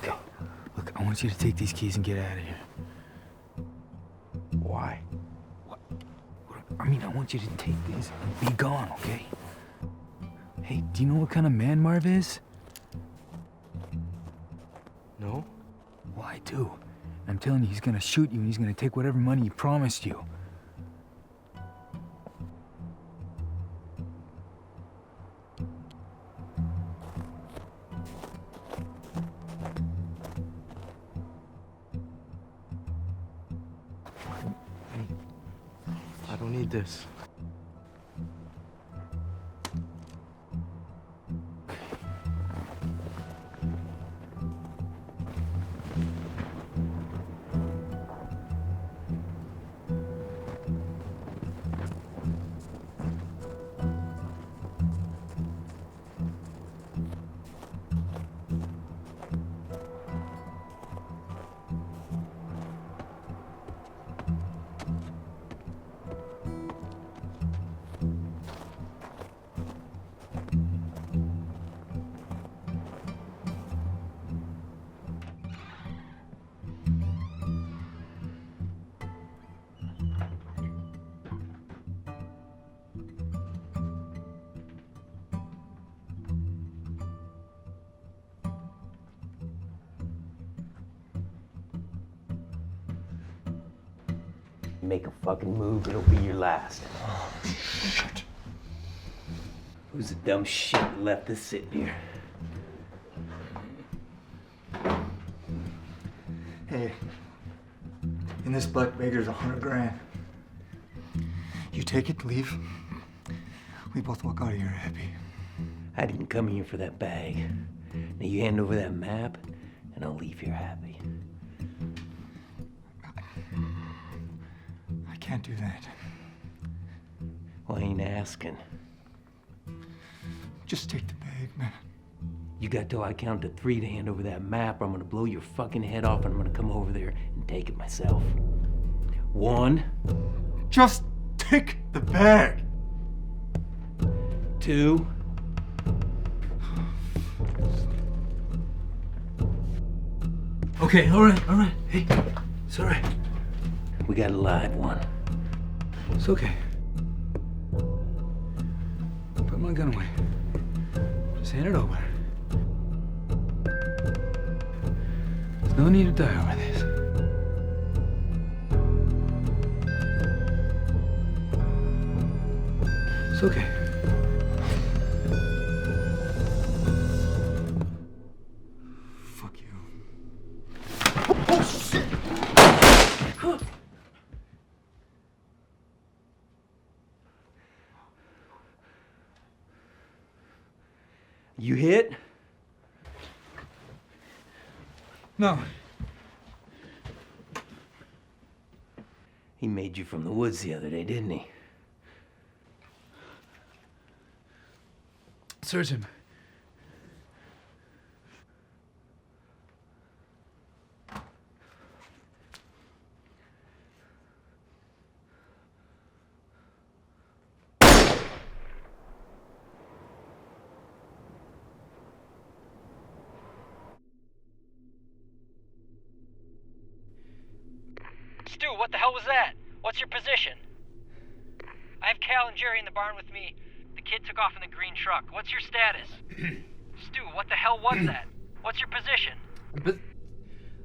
[SPEAKER 14] Okay. Look, I want you to take these keys and get out of here.
[SPEAKER 5] Why?
[SPEAKER 14] I mean, I want you to take these and be gone, okay? Hey, do you know what kind of man Marv is?
[SPEAKER 13] No?
[SPEAKER 14] Well, I do. I'm telling you, he's gonna shoot you and he's gonna take whatever money he promised you.
[SPEAKER 13] I don't need this.
[SPEAKER 5] make a fucking move, it'll be your last.
[SPEAKER 7] Oh, shit.
[SPEAKER 5] Who's the dumb shit that left this sitting here?
[SPEAKER 16] Hey, in this black bag there's 100 grand. You take it, leave. We both walk out of here happy.
[SPEAKER 5] I didn't come here for that bag. Now you hand over that map, and I'll leave here happy.
[SPEAKER 16] I can't do that.
[SPEAKER 5] Well, I ain't asking.
[SPEAKER 16] Just take the bag, man.
[SPEAKER 5] You got till I count to 3 to hand over that map, or I'm gonna blow your fucking head off, and I'm gonna come over there and take it myself. 1.
[SPEAKER 16] Just take the bag.
[SPEAKER 5] 2.
[SPEAKER 14] Okay, all right. Hey, it's all right.
[SPEAKER 5] We got a live one.
[SPEAKER 14] It's okay. Put my gun away. Just hand it over. There's no need to die over this. It's okay.
[SPEAKER 16] Fuck you.
[SPEAKER 14] Oh, shit!
[SPEAKER 5] You hit?
[SPEAKER 14] No.
[SPEAKER 5] He made you from the woods the other day, didn't he?
[SPEAKER 14] Search him.
[SPEAKER 19] Stu, what the hell was that? What's your position? I have Cal and Jerry in the barn with me. The kid took off in the green truck. What's your status? Stu, what the hell was that? What's your position?
[SPEAKER 14] But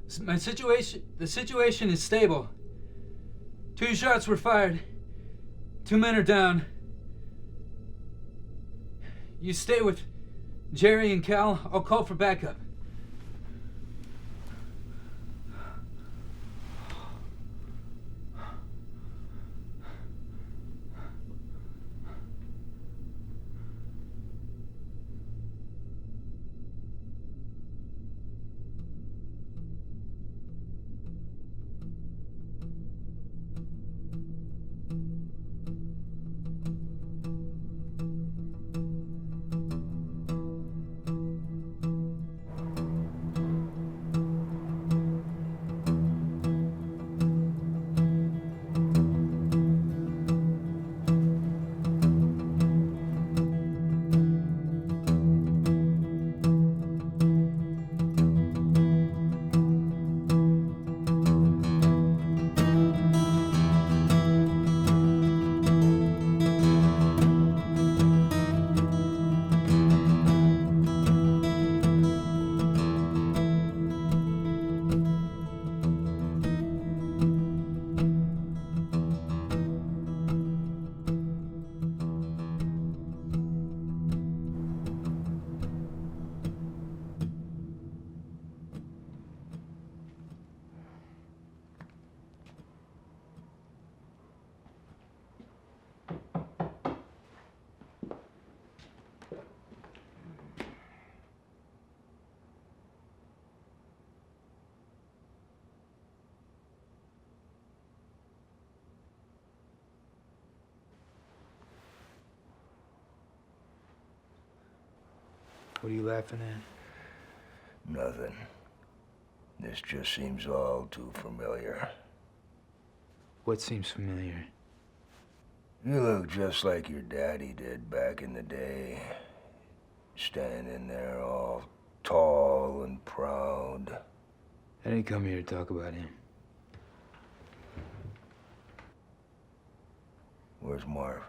[SPEAKER 14] the situation is stable. 2 shots were fired. 2 men are down. You stay with Jerry and Cal. I'll call for backup.
[SPEAKER 6] What are you laughing at?
[SPEAKER 20] Nothing. This just seems all too familiar.
[SPEAKER 6] What seems familiar?
[SPEAKER 20] You look just like your daddy did back in the day. Standing there all tall and proud.
[SPEAKER 6] I didn't come here to talk about him.
[SPEAKER 20] Where's Marv?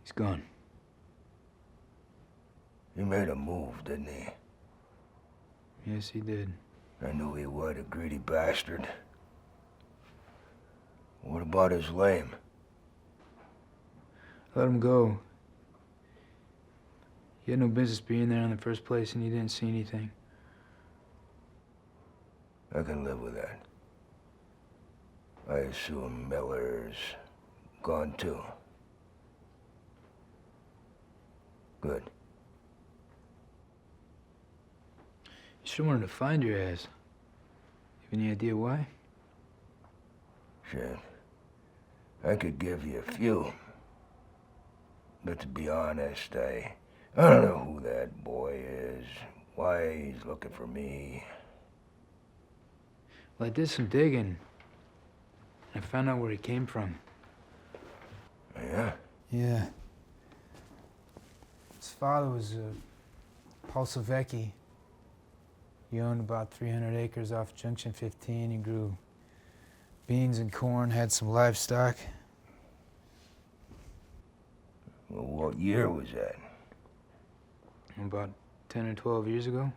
[SPEAKER 6] He's gone.
[SPEAKER 20] He made a move, didn't he?
[SPEAKER 6] Yes, he did.
[SPEAKER 20] I knew he was a greedy bastard. What about his lame?
[SPEAKER 14] Let him go. He had no business being there in the first place, and he didn't see anything.
[SPEAKER 20] I can live with that. I assume Miller's gone too. Good.
[SPEAKER 14] You sure wanted to find your ass. Have any idea why?
[SPEAKER 20] Shit. I could give you a few. But to be honest, I don't know who that boy is, why he's looking for me.
[SPEAKER 14] Well, I did some digging. I found out where he came from.
[SPEAKER 20] Yeah?
[SPEAKER 14] Yeah. His father was Paul 𝐒𝐻𝐿. He owned about 300 acres off Junction 15. He grew beans and corn, had some livestock.
[SPEAKER 20] Well, what year was that?
[SPEAKER 14] About 10 or 12 years ago.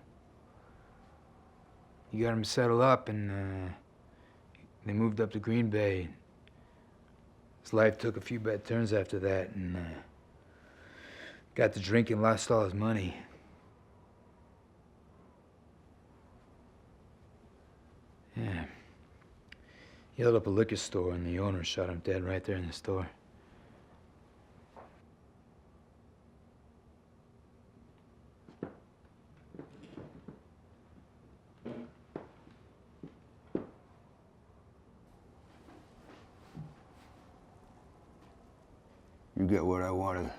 [SPEAKER 14] He got him settled up, and they moved up to Green Bay. His life took a few bad turns after that, and got to drinking, lost all his money. Yeah. He held up a liquor store, and the owner shot him dead right there in the store.
[SPEAKER 20] You get what I wanted.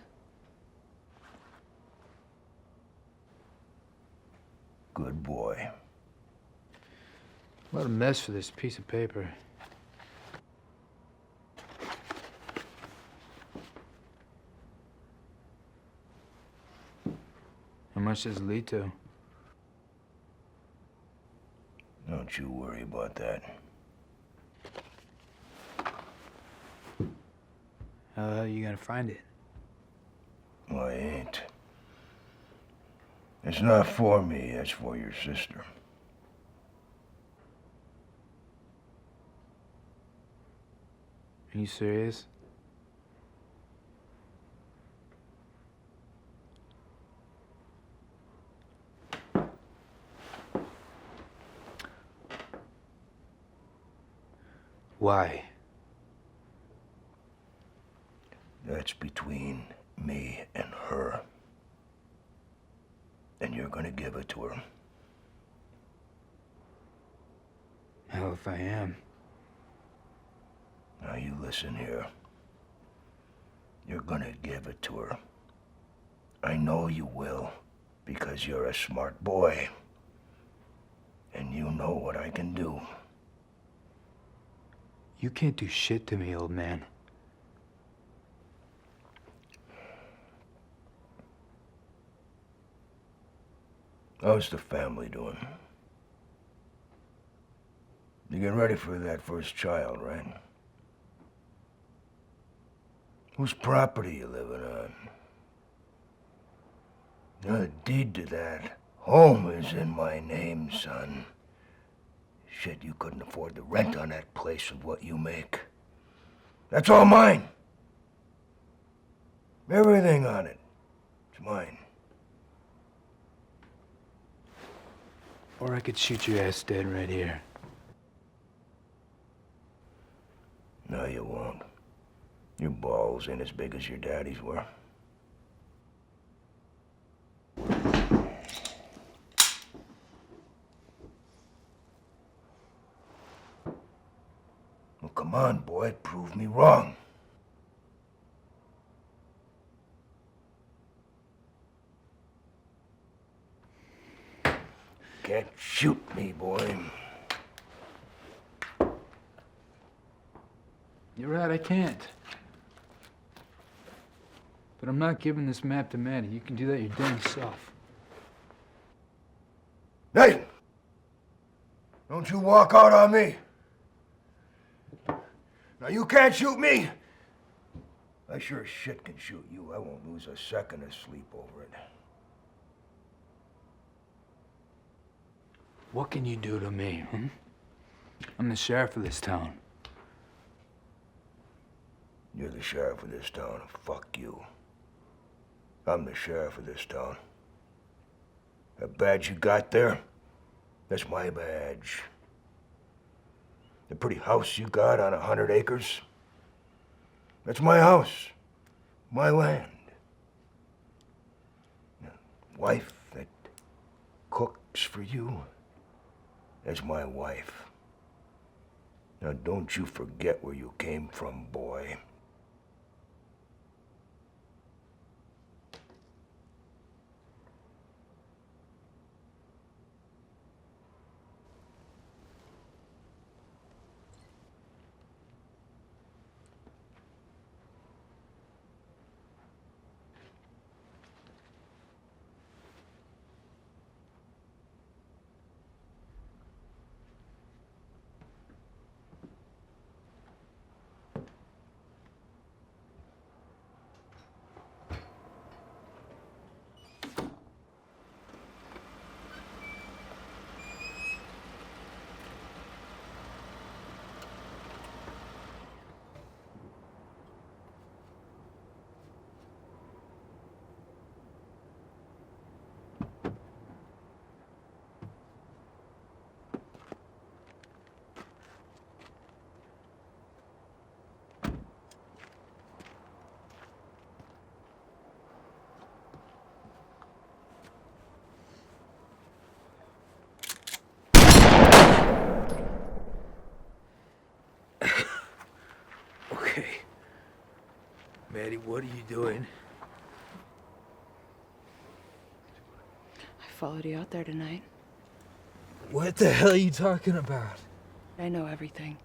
[SPEAKER 20] Good boy.
[SPEAKER 14] What a mess for this piece of paper. How much does it lead to?
[SPEAKER 20] Don't you worry about that.
[SPEAKER 14] How are you gonna find it?
[SPEAKER 20] Well, I ain't. It's not for me, it's for your sister.
[SPEAKER 14] Are you serious? Why?
[SPEAKER 20] That's between me and her. And you're gonna give it to her.
[SPEAKER 14] Hell if I am.
[SPEAKER 20] Now you listen here. You're gonna give it to her. I know you will, because you're a smart boy. And you know what I can do.
[SPEAKER 14] You can't do shit to me, old man.
[SPEAKER 20] How's the family doing? You getting ready for that first child, right? Whose property you living on? The deed to that home is in my name, son. Shit, you couldn't afford the rent on that place with what you make. That's all mine. Everything on it. It's mine.
[SPEAKER 14] Or I could shoot your ass dead right here.
[SPEAKER 20] No, you won't. Your balls ain't as big as your daddy's were. Well, come on, boy, prove me wrong. Can't shoot me, boy.
[SPEAKER 14] You're right, I can't. But I'm not giving this map to Maddy. You can do that your damn self.
[SPEAKER 20] Nathan! Don't you walk out on me. Now, you can't shoot me. I sure as shit can shoot you. I won't lose a second of sleep over it.
[SPEAKER 14] What can you do to me, hmm? I'm the sheriff of this town.
[SPEAKER 20] You're the sheriff of this town. Fuck you. I'm the sheriff of this town. That badge you got there, that's my badge. The pretty house you got on 100 acres, that's my house, my land. The wife that cooks for you, that's my wife. Now don't you forget where you came from, boy.
[SPEAKER 14] Okay. Maddy, what are you doing?
[SPEAKER 4] I followed you out there tonight.
[SPEAKER 14] What the hell are you talking about?
[SPEAKER 4] I know everything.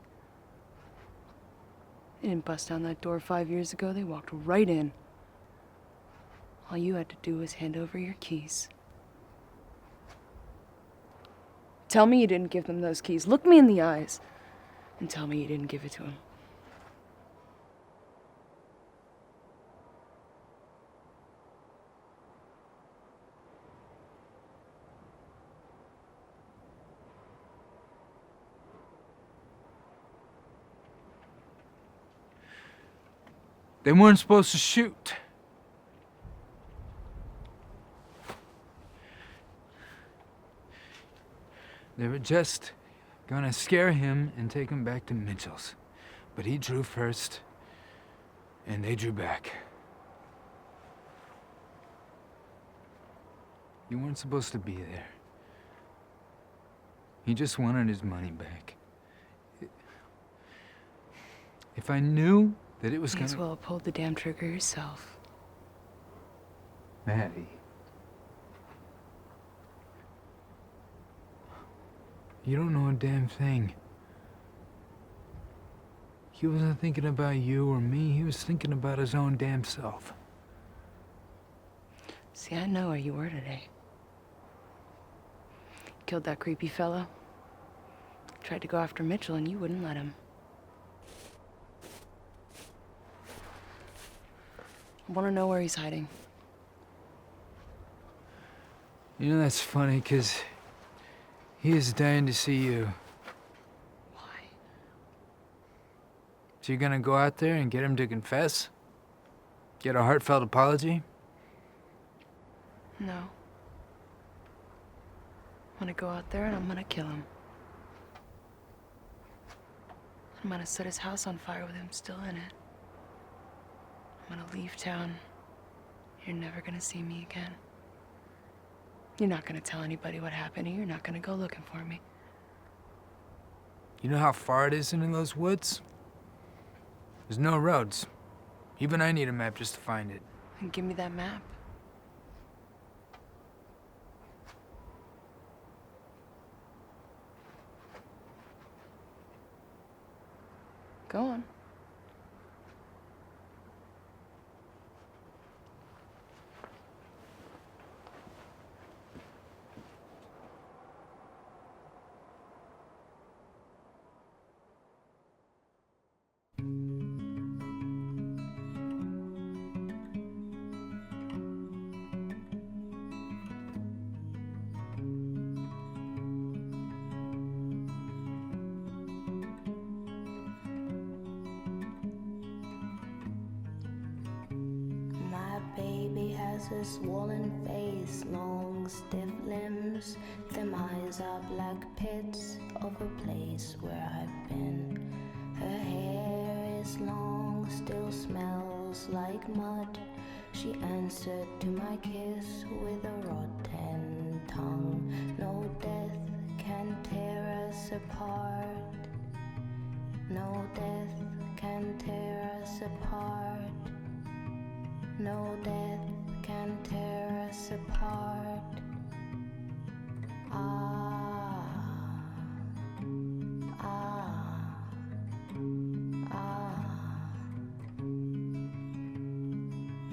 [SPEAKER 4] They didn't bust down that door 5 years ago. They walked right in. All you had to do was hand over your keys. Tell me you didn't give them those keys. Look me in the eyes and tell me you didn't give it to them.
[SPEAKER 14] They weren't supposed to shoot. They were just gonna scare him and take him back to Mitchell's. But he drew first, and they drew back. You weren't supposed to be there. He just wanted his money back. If I knew that it was
[SPEAKER 4] May
[SPEAKER 14] gonna...
[SPEAKER 4] as well have pulled the damn trigger yourself.
[SPEAKER 14] Maddy. You don't know a damn thing. He wasn't thinking about you or me. He was thinking about his own damn self.
[SPEAKER 4] See, I know where you were today. Killed that creepy fellow. Tried to go after Mitchell and you wouldn't let him. I want to know where he's hiding.
[SPEAKER 14] You know, that's funny, 'cause he is dying to see you.
[SPEAKER 4] Why?
[SPEAKER 14] So you're gonna go out there and get him to confess? Get a heartfelt apology?
[SPEAKER 4] No. I'm gonna go out there and I'm gonna kill him. I'm gonna set his house on fire with him still in it. I'm gonna leave town. You're never gonna see me again. You're not gonna tell anybody what happened, and you're not gonna go looking for me.
[SPEAKER 14] You know how far it is into those woods? There's no roads. Even I need a map just to find it.
[SPEAKER 4] And give me that map. Go on.
[SPEAKER 19] has a swollen face, long stiff limbs. Them eyes are black pits of a place where I've been. Her hair is long, still smells like mud. She answered to my kiss with a rotten tongue. No death can tear us apart. No death can tear us apart. No death can tear us apart. Ah, ah, ah.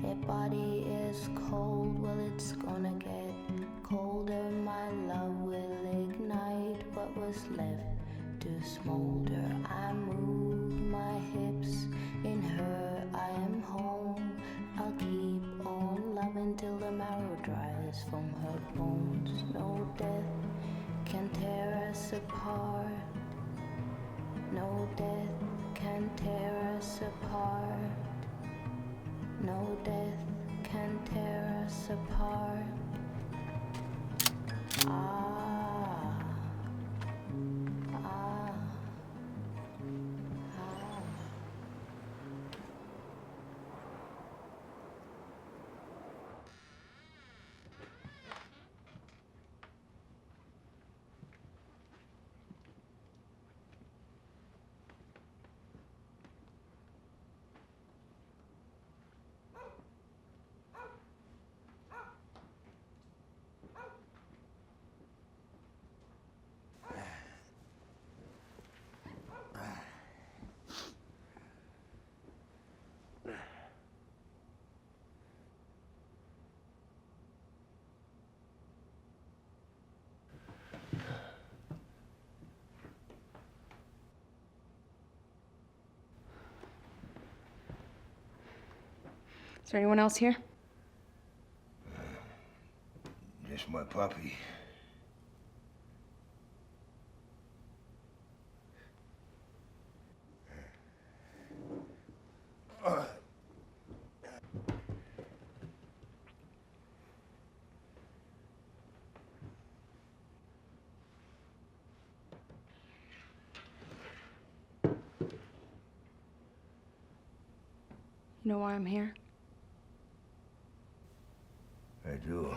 [SPEAKER 19] Your body is cold, well it's gonna get colder. My love will ignite what was left to smolder. I move my hips, in her I am home. I'll keep on loving till the marrow dries from her bones. No death can tear us apart. No death can tear us apart. No death can tear us apart. Ah, ah, ah.
[SPEAKER 4] Is there anyone else here?
[SPEAKER 20] Just my puppy.
[SPEAKER 4] You know why I'm here?
[SPEAKER 20] I do.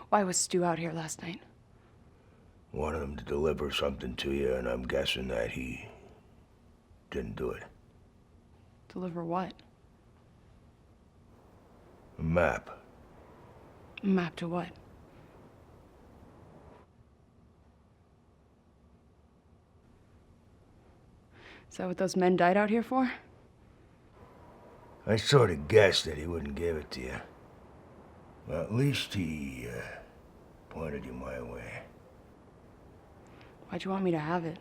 [SPEAKER 4] Why was Stu out here last night?
[SPEAKER 20] Wanted him to deliver something to you, and I'm guessing that he didn't do it.
[SPEAKER 4] Deliver what?
[SPEAKER 20] A map.
[SPEAKER 4] A map to what? Is that what those men died out here for?
[SPEAKER 20] I sort of guessed that he wouldn't give it to you. Well, at least he pointed you my way.
[SPEAKER 4] Why'd you want me to have it?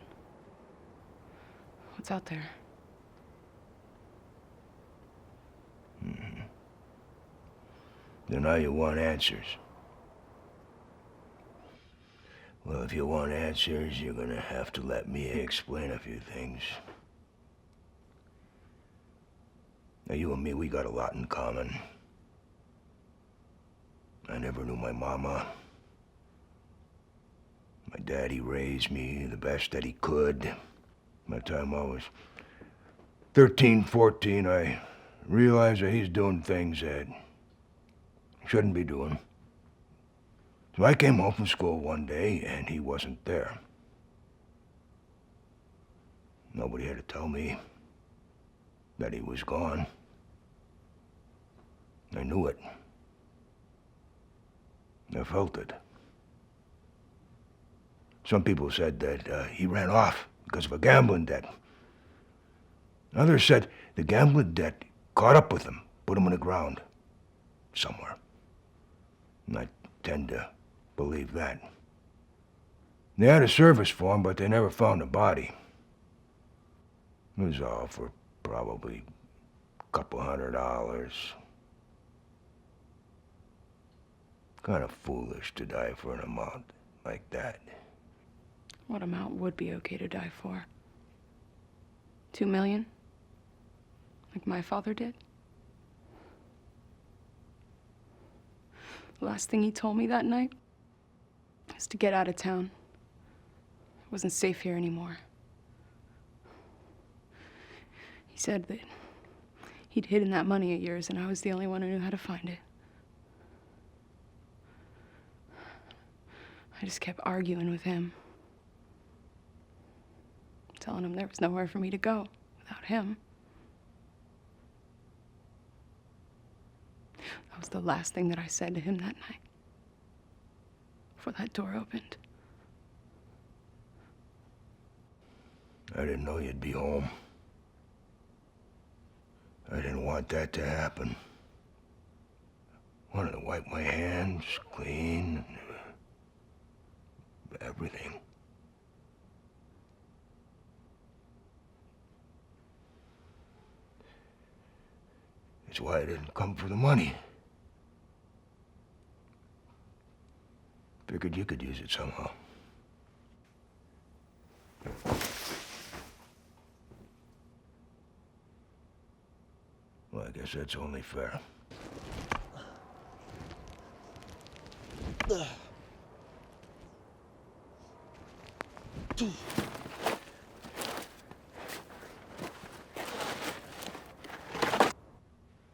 [SPEAKER 4] What's out there?
[SPEAKER 20] Mm-hmm. Then now you want answers. Well, if you want answers, you're gonna have to let me explain a few things. Now, you and me, we got a lot in common. I never knew my mama. My daddy raised me the best that he could. By the time I was 13, 14, I realized that he's doing things that he shouldn't be doing. So I came home from school one day, and he wasn't there. Nobody had to tell me that he was gone. I knew it. I felt it. Some people said that he ran off because of a gambling debt. Others said the gambling debt caught up with him, put him in the ground somewhere. And I tend to believe that. They had a service for him, but they never found a body. It was all for probably couple $100. Kind of foolish to die for an amount like that.
[SPEAKER 4] What amount would be okay to die for? 2 million? Like my father did? The last thing he told me that night was to get out of town. I wasn't safe here anymore. He said that he'd hidden that money of yours and I was the only one who knew how to find it. I just kept arguing with him, telling him there was nowhere for me to go without him. That was the last thing that I said to him that night, before that door opened.
[SPEAKER 20] I didn't know you'd be home. I didn't want that to happen. Wanted to wipe my hands clean and everything. It's why I didn't come for the money. Figured you could use it somehow. Well, I guess that's only fair.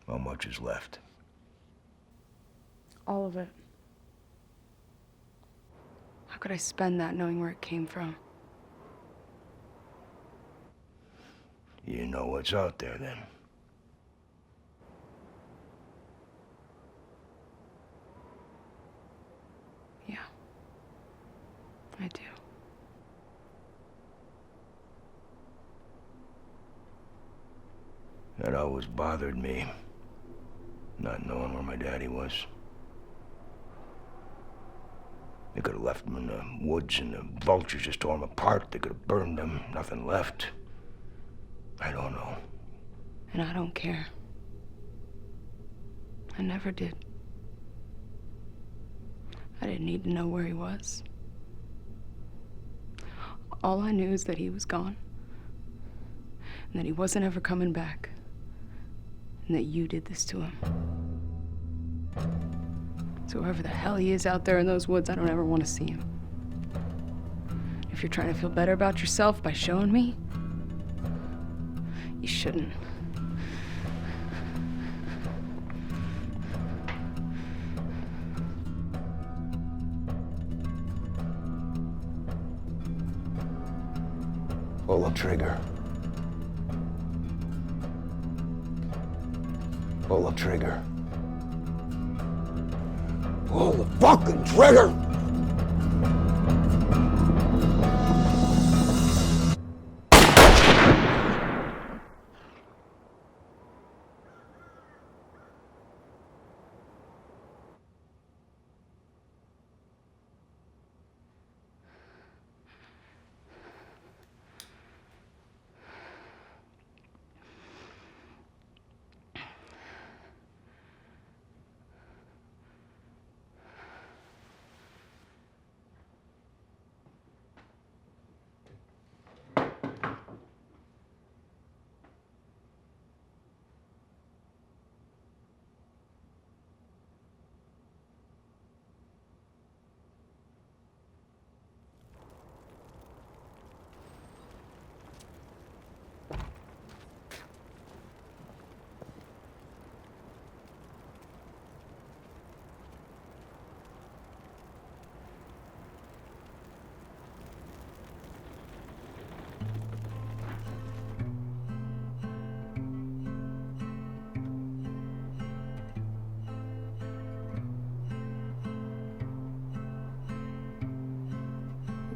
[SPEAKER 20] How much is left?
[SPEAKER 4] All of it. How could I spend that knowing where it came from?
[SPEAKER 20] You know what's out there, then.
[SPEAKER 4] Yeah, I do.
[SPEAKER 20] That always bothered me, not knowing where my daddy was. They could have left him in the woods and the vultures just tore him apart. They could have burned him, nothing left. I don't know.
[SPEAKER 4] And I don't care. I never did. I didn't need to know where he was. All I knew is that he was gone, and that he wasn't ever coming back, and that you did this to him. So whoever the hell he is out there in those woods, I don't ever want to see him. If you're trying to feel better about yourself by showing me, you shouldn't.
[SPEAKER 20] Pull the trigger. Pull the trigger. Pull the fucking trigger!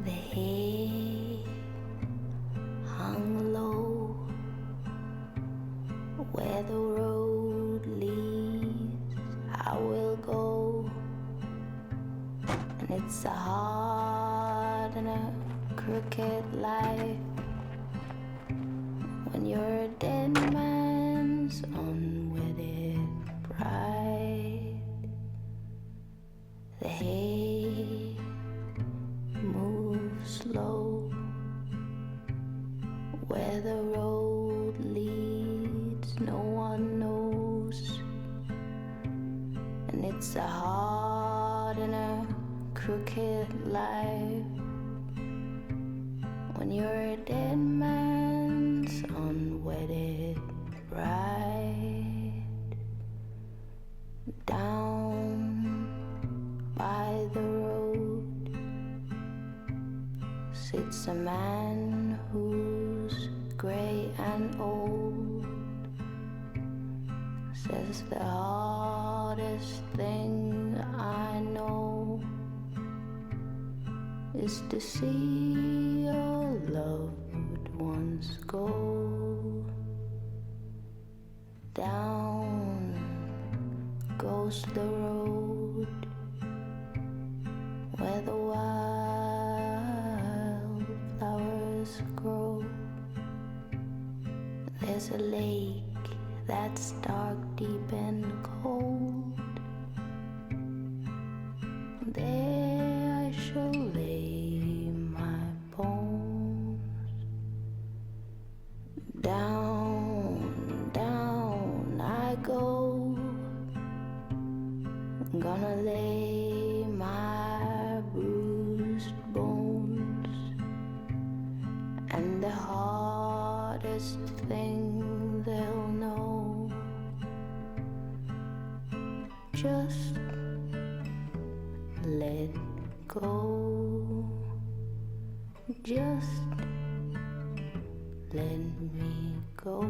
[SPEAKER 19] The head hung low, where the road leads, I will go. And it's a hard and a crooked life when you're a dead man's own The hay moves slow. Where the road leads, no one knows. And it's a hard and a crooked life when you're a dead man's unwedded bride. Down by the road sits a man who's gray and old. Says the hardest thing I know is to see your loved ones go. Down goes the road where the wildflowers grow. There's a lake that's dark, deep and cold. There I shall lay my bones. Down, down I go. Gonna lay my bruised bones. And the hardest thing they'll know, just let go. Just let me go.